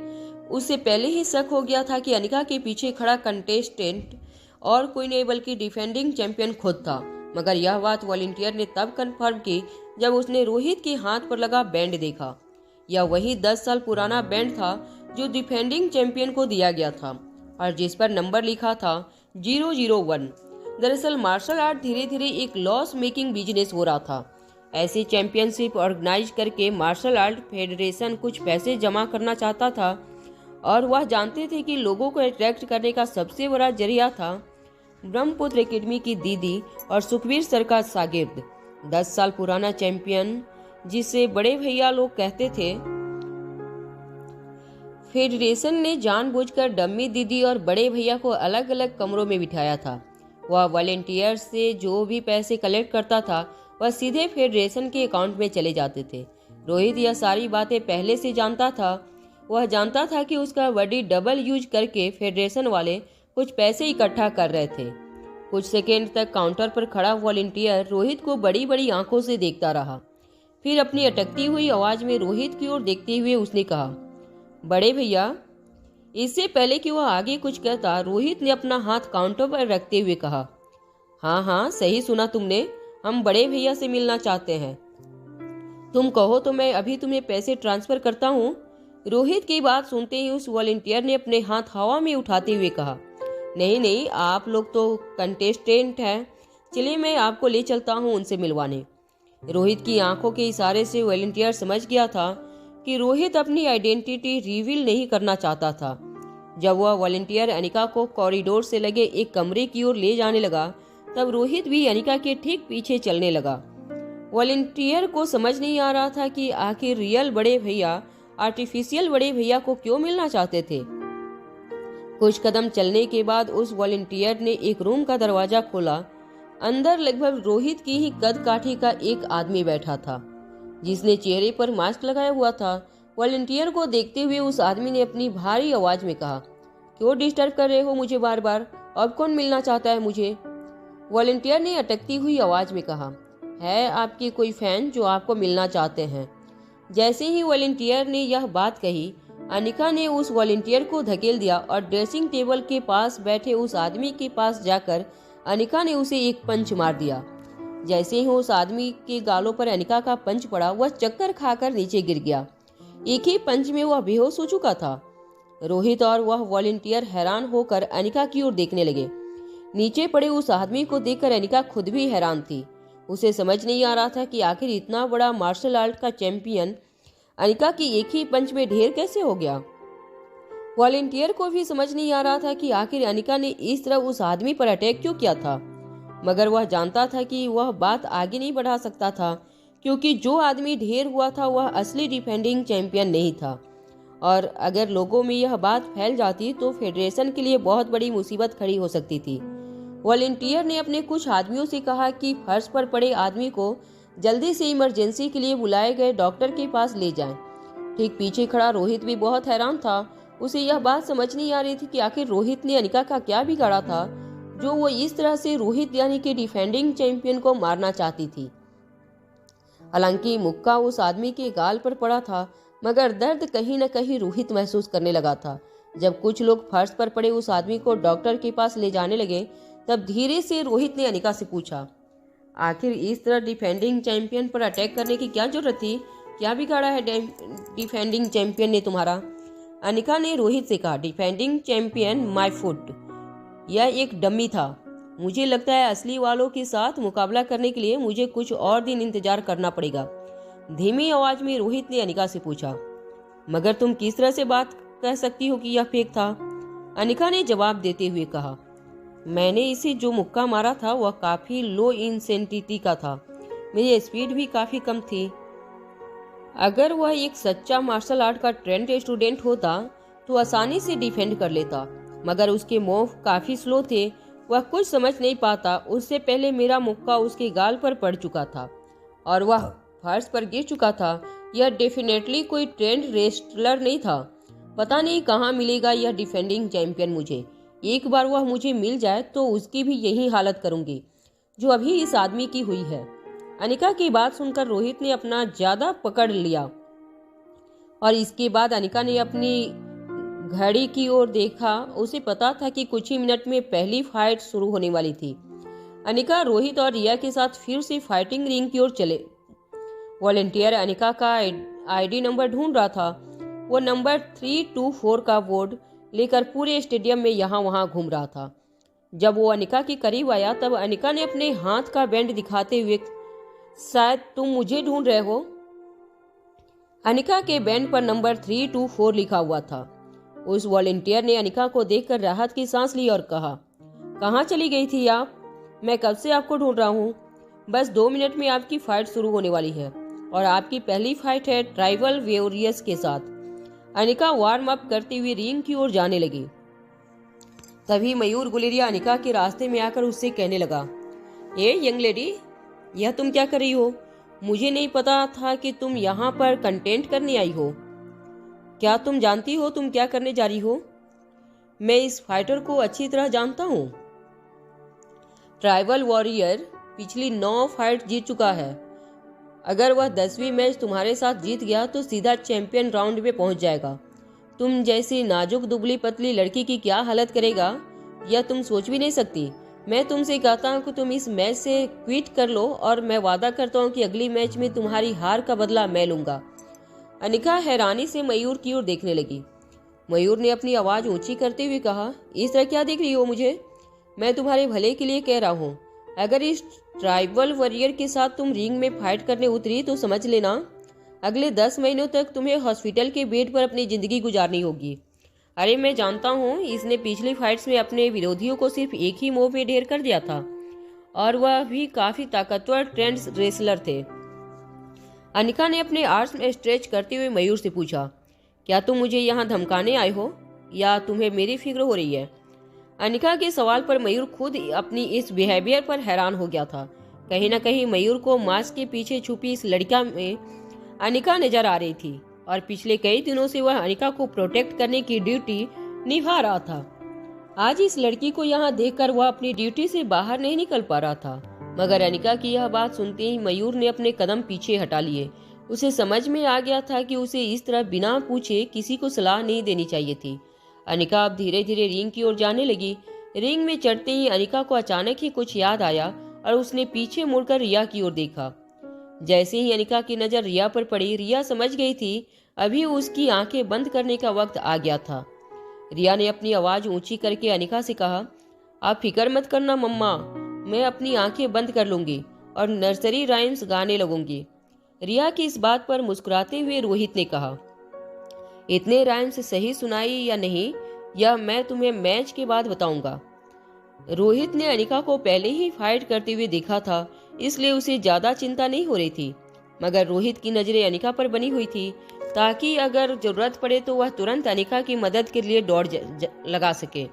उससे पहले ही शक हो गया था कि अनिका के पीछे खड़ा कंटेस्टेंट और कोई नहीं बल्कि डिफेंडिंग चैंपियन खुद था। मगर यह बात वॉलंटियर ने तब कंफर्म की जब उसने रोहित के हाथ पर लगा बैंड देखा। यह वही 10 साल पुराना बैंड था जो डिफेंडिंग चैंपियन को दिया गया था और जिस पर नंबर लिखा था 001। दरअसल मार्शल आर्ट धीरे धीरे एक लॉस मेकिंग बिजनेस हो रहा था। ऐसी चैंपियनशिप ऑर्गेनाइज करके मार्शल आर्ट फेडरेशन कुछ पैसे जमा करना चाहता था और वह जानते थे कि लोगों को अट्रैक्ट करने का सबसे बड़ा जरिया था ब्रह्मपुत्र एकेडमी की दीदी और सुखबीर सर का शागिर्द। 10 साल पुराना चैंपियन जिसे बड़े भैया लोग कहते थे। फेडरेशन ने जानबूझकर डम्मी दीदी और बड़े भैया को अलग अलग कमरों में बिठाया था। वह वॉलेंटियर्स से जो भी पैसे कलेक्ट करता था वह सीधे फेडरेशन के अकाउंट में चले जाते थे। रोहित यह सारी बातें पहले से जानता था। वह जानता था कि उसका बॉडी डबल यूज करके फेडरेशन वाले कुछ पैसे इकट्ठा कर रहे थे। कुछ सेकेंड तक काउंटर पर खड़ा वॉलेंटियर रोहित को बड़ी बड़ी आंखों से देखता रहा। फिर अपनी अटकती हुई आवाज में रोहित की ओर देखते हुए उसने कहा, बड़े भैया। इससे पहले कि वह आगे कुछ कहता, रोहित ने अपना हाथ काउंटर पर रखते हुए कहा, हाँ हाँ सही सुना तुमने, हम बड़े भैया से मिलना चाहते हैं। तुम कहो तो मैं अभी तुम्हें पैसे ट्रांसफर करता हूँ। रोहित की बात सुनते ही उस वॉलेंटियर ने अपने हाथ हवा में उठाते हुए कहा, नहीं नहीं, आप लोग तो कंटेस्टेंट हैं, चलिए मैं आपको ले चलता हूँ उनसे मिलवाने। रोहित की आंखों के इशारे से वॉलेंटियर समझ गया था कि रोहित अपनी आइडेंटिटी रिवील नहीं करना चाहता था। जब वह वॉलेंटियर अनिका को कॉरिडोर से लगे एक कमरे की ओर ले जाने लगा, तब रोहित भी अनिका के ठीक पीछे चलने लगा। वॉलेंटियर को समझ नहीं आ रहा था कि आखिर रियल बड़े भैया आर्टिफिशियल बड़े भैया को क्यों मिलना चाहते थे। कुछ कदम चलने के बाद उस वॉलेंटियर ने एक रूम का दरवाजा खोला। अंदर लगभग रोहित की ही कद काठी का एक आदमी बैठा था, जिसने चेहरे पर मास्क लगाया हुआ था। वॉलेंटियर को देखते हुए उस आदमी ने अपनी भारी आवाज में कहा, क्यों डिस्टर्ब कर रहे हो मुझे बार बार, अब कौन मिलना चाहता है मुझे? वॉलेंटियर ने अटकती हुई आवाज में कहा, है आपकी कोई फैन जो आपको मिलना चाहते हैं। जैसे ही वॉलेंटियर ने यह बात कही, अनिका ने उस वॉलेंटियर को धकेल दिया और ड्रेसिंग टेबल के पास बैठे उस आदमी के पास जाकर अनिका ने उसे एक पंच मार दिया। जैसे ही उस आदमी के गालों पर अनिका का पंच पड़ा, वह चक्कर खाकर नीचे गिर गया। एक ही पंच में वह बेहोश हो चुका था। रोहित और वह वॉलेंटियर हैरान होकर अनिका की ओर देखने लगे। नीचे पड़े उस आदमी को देखकर अनिका खुद भी हैरान थी। उसे समझ नहीं आ रहा था कि आखिर इतना बड़ा मार्शल आर्ट का चैंपियन अनिका की एक ही पंच में ढेर कैसे हो गया। वॉलेंटियर को भी समझ नहीं आ रहा था कि आखिर अनिका ने इस तरह उस आदमी पर अटैक क्यों किया था, मगर वह जानता था कि वह बात आगे नहीं बढ़ा सकता था, क्योंकि जो आदमी ढेर हुआ था वह असली डिफेंडिंग चैंपियन नहीं था। और अगर लोगों में यह बात फैल जाती तो फेडरेशन के लिए बहुत बड़ी मुसीबत खड़ी हो सकती थी। वॉलेंटियर ने अपने कुछ आदमियों से कहा कि फर्श पर पड़े आदमी को जल्दी से इमरजेंसी के लिए बुलाए गए डॉक्टर के पास ले जाएं। ठीक पीछे खड़ा रोहित भी बहुत हैरान था। उसे यह बात समझ नहीं आ रही थी कि आखिर रोहित ने अनिका का क्या बिगाड़ा था जो वो इस तरह से रोहित यानी कि डिफेंडिंग चैंपियन को मारना चाहती थी। हालांकि मुक्का उस आदमी के गाल पर पड़ा था, मगर दर्द कहीं न कहीं रोहित महसूस करने लगा था। जब कुछ लोग फर्श पर पड़े उस आदमी को डॉक्टर के पास ले जाने लगे, तब धीरे से रोहित ने अनिका से पूछा, आखिर इस तरह डिफेंडिंग चैंपियन पर अटैक करने की क्या जरूरत थी? क्या बिगाड़ा है डिफेंडिंग चैंपियन ने तुम्हारा? अनिका ने रोहित से कहा, डिफेंडिंग चैंपियन माय फुट, यह एक डम्मी था। मुझे लगता है असली वालों के साथ मुकाबला करने के लिए मुझे कुछ और दिन इंतजार करना पड़ेगा। धीमी आवाज में रोहित ने अनिका से पूछा, मगर तुम किस तरह से बात कह सकती हो कि यह फेक था? अनिका ने जवाब देते हुए कहा, मैंने इसे जो मुक्का मारा था वह काफी लो इंटेंसिटी का था, मेरी स्पीड भी काफी कम थी। अगर वह एक सच्चा मार्शल आर्ट का ट्रेंड स्टूडेंट होता तो आसानी से डिफेंड कर लेता, मगर उसके मूव काफी स्लो थे, वह कुछ समझ नहीं पाता। उससे पहले मेरा मुक्का उसके गाल पर पड़ चुका था और वह फर्श पर गिर चुका था। यह डेफिनेटली कोई ट्रेंड रेसलर नहीं था। पता नहीं कहाँ मिलेगा यह डिफेंडिंग चैंपियन मुझे। एक बार वह मुझे मिल जाए तो उसकी भी यही हालत करूंगी जो अभी इस आदमी की हुई है। अनिका की बात सुनकर रोहित ने अपना ज्यादा पकड़ लिया और इसके बाद अनिका ने अपनी घड़ी की ओर देखा। उसे पता था कि कुछ ही मिनट में पहली फाइट शुरू होने वाली थी। अनिका रोहित और रिया के साथ फिर से फाइटिंग रिंग की ओर चले। वॉलेंटियर अनिका का आईडी नंबर ढूंढ रहा था। वो नंबर 324 का बोर्ड लेकर पूरे स्टेडियम में यहाँ वहाँ घूम रहा था। जब वो अनिका के करीब आया तब अनिका ने अपने हाथ का बैंड दिखाते हुए, शायद तुम मुझे ढूंढ रहे हो। अनिका के बैंड पर नंबर 324 लिखा हुआ था। उस वॉलेंटियर ने अनिका को देखकर राहत की सांस ली और कहा, कहाँ चली गई थी आप? मैं कब से आपको ढूंढ रहा हूँ। बस 2 मिनट में आपकी फाइट शुरू होने वाली है। और आपकी पहली फाइट है ट्राइबल वॉरियर्स के साथ। अनिका वार्म अप करती हुई रिंग की ओर जाने लगी। तभी मयूर गुलेरिया अनिका के रास्ते में आकर उससे कहने लगा, ए यंग लेडी, यह तुम क्या कर रही हो? मुझे नहीं पता था कि तुम यहाँ पर कंटेंट करने आई हो। क्या तुम जानती हो तुम क्या करने जा रही हो? मैं इस फाइटर को अच्छी तरह जानता हूँ। ट्राइबल वॉरियर पिछली 9 फाइट जीत चुका है। अगर वह 10वीं मैच तुम्हारे साथ जीत गया तो सीधा चैंपियन राउंड में पहुंच जाएगा। तुम जैसी नाजुक दुबली पतली लड़की की क्या हालत करेगा यह तुम सोच भी नहीं सकती। मैं तुमसे कहता हूँ कि तुम इस मैच से क्विट कर लो और मैं वादा करता हूँ कि अगली मैच में तुम्हारी हार का बदला मैं लूंगा। अनिका हैरानी से मयूर की ओर देखने लगी। मयूर ने अपनी आवाज ऊंची करते हुए कहा, इस तरह क्या देख रही हो मुझे? मैं तुम्हारे भले के लिए कह रहा हूँ। अगर इस ट्राइबल वॉरियर के साथ तुम रिंग में फाइट करने उतरी तो समझ लेना अगले 10 महीनों तक तुम्हें हॉस्पिटल के बेड पर अपनी जिंदगी गुजारनी होगी। अरे मैं जानता हूँ, इसने पिछली फाइट्स में अपने विरोधियों को सिर्फ एक ही मूव में ढेर कर दिया था और वह भी काफी ताकतवर ट्रेंड रेसलर थे। अनिका ने अपने आर्म्स में स्ट्रेच करते हुए मयूर से पूछा, क्या तुम मुझे यहाँ धमकाने आए हो या तुम्हें मेरी फिक्र हो रही है? अनिका के सवाल पर मयूर खुद अपनी इस बिहेवियर पर हैरान हो गया था। कहीं न कहीं मयूर को मास्क के पीछे छुपी इस लड़का में अनिका नजर आ रही थी और पिछले कई दिनों से वह अनिका को प्रोटेक्ट करने की ड्यूटी निभा रहा था। आज इस लड़की को यहाँ देखकर वह अपनी ड्यूटी से बाहर नहीं निकल पा रहा था। मगर अनिका की यह बात सुनते ही मयूर ने अपने कदम पीछे हटा लिए। उसे समझ में आ गया था कि उसे इस तरह बिना पूछे किसी को सलाह नहीं देनी चाहिए थी। अनिका अब धीरे धीरे रिंग की ओर जाने लगी। रिंग में चढ़ते ही अनिका को अचानक ही कुछ याद आया और उसने पीछे मुड़कर रिया की ओर देखा। जैसे ही अनिका की नजर रिया पर पड़ी, रिया समझ गई थी अभी उसकी आंखें बंद करने का वक्त आ गया था। रिया ने अपनी आवाज ऊंची करके अनिका से कहा, आप फिक्र मत करना मम्मा, मैं अपनी आंखें बंद कर लूंगी और नर्सरी राइम्स गाने लगूंगी। रिया की इस बात पर मुस्कुराते हुए रोहित ने कहा, इतने राइम्स सही सुनाई या नहीं यह मैं तुम्हें मैच के बाद बताऊंगा। रोहित ने अनिका को पहले ही फाइट करते हुए देखा था, इसलिए उसे ज्यादा चिंता नहीं हो रही थी। मगर रोहित की नजरें अनिका पर बनी हुई थी ताकि अगर जरूरत पड़े तो वह तुरंत अनिका की मदद के लिए दौड़ लगा सके।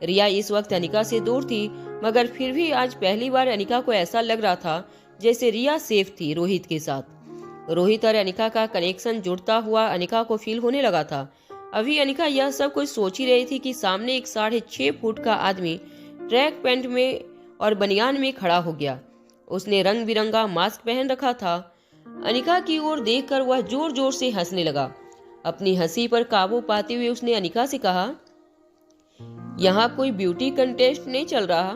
रिया इस वक्त अनिका से दूर थी, मगर फिर भी आज पहली बार अनिका को ऐसा लग रहा था जैसे रिया सेफ थी रोहित के साथ। रोहित और अनिका का कनेक्शन जुड़ता हुआ अनिका को फील होने लगा था। अभी अनिका यह सब कुछ सोच ही रही थी कि सामने एक 6.5 फुट का आदमी ट्रैक पैंट में और बनियान में खड़ा हो गया। उसने रंग बिरंगा मास्क पहन रखा था। अनिका की ओर देखकर वह जोर जोर से हंसने लगा। अपनी हंसी पर काबू पाते हुए उसने अनिका से कहा, यहाँ कोई ब्यूटी कंटेस्ट नहीं चल रहा,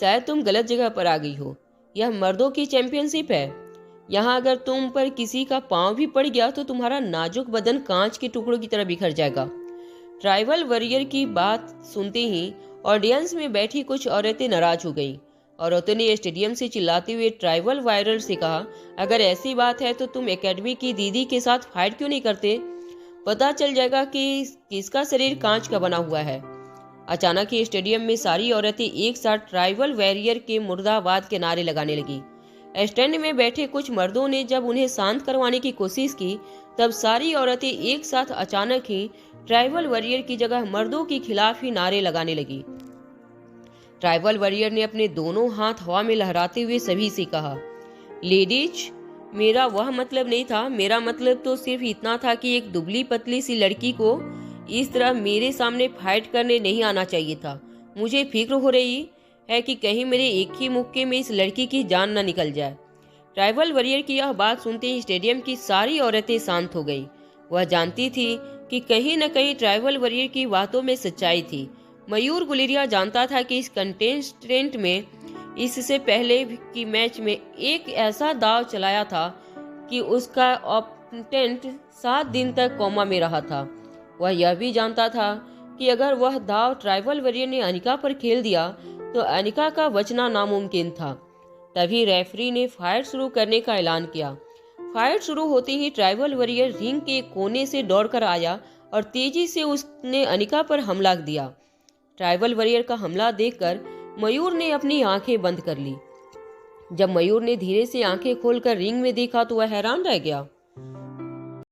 शायद तुम गलत जगह पर आ गई हो। यह मर्दों की चैंपियनशिप है। यहाँ अगर तुम पर किसी का पांव भी पड़ गया तो तुम्हारा नाजुक बदन कांच के टुकड़ों की तरह बिखर जाएगा। ट्राइबल वॉरियर की बात सुनते ही ऑडियंस में बैठी कुछ औरतें नाराज हो गईं। औरतों ने स्टेडियम से चिल्लाते हुए ट्राइबल वॉरियर से कहा, अगर ऐसी बात है तो तुम एकेडमी की दीदी के साथ फाइट क्यों नहीं करते? पता चल जाएगा कि किसका शरीर कांच का बना हुआ है। अचानक ही स्टेडियम में सारी औरतें एक साथ ट्राइबल वॉरियर के मुर्दाबाद के नारे लगाने लगी। स्टैंड में बैठे कुछ मर्दों ने जब उन्हें शांत करवाने की कोशिश की तब सारी औरतें एक साथ अचानक ही ट्राइबल वॉरियर की जगह मर्दों के खिलाफ ही नारे लगाने लगी। ट्राइबल वॉरियर ने अपने दोनों हाथ हवा में लहराते हुए सभी से कहा, लेडीज, मेरा वह मतलब नहीं था। मेरा मतलब तो सिर्फ इतना था कि एक दुबली पतली सी लड़की को इस तरह मेरे सामने फाइट करने नहीं आना चाहिए था। मुझे फिक्र हो रही है कि कहीं मेरे एक ही मुक्के में इस लड़की की जान न निकल जाए। ट्राइबल वॉरियर की यह बात सुनते ही स्टेडियम की सारी औरतें शांत हो गईं। वह जानती थी कि कहीं न कहीं ट्राइबल वॉरियर की बातों में सच्चाई थी। मयूर गुलेरिया जानता था कि इस कंटेस्टेंट में इससे पहले की मैच में एक ऐसा दाव चलाया था कि उसका ऑपोनेंट 7 दिन तक कोमा में रहा था। वह यह भी जानता था कि अगर वह दाव ट्राइबल वॉरियर ने अनिका पर खेल दिया तो अनिका का बचना नामुमकिन था। तभी रेफरी ने फाइट शुरू करने का ऐलान किया। फाइट शुरू होते ही ट्राइबल वॉरियर रिंग के कोने से दौड़कर आया और तेजी से उसने अनिका पर हमला दिया। ट्राइबल वॉरियर का हमला देखकर मयूर ने अपनी आंखें बंद कर ली। जब मयूर ने धीरे से आंखें खोलकर रिंग में देखा तो वह हैरान रह गया।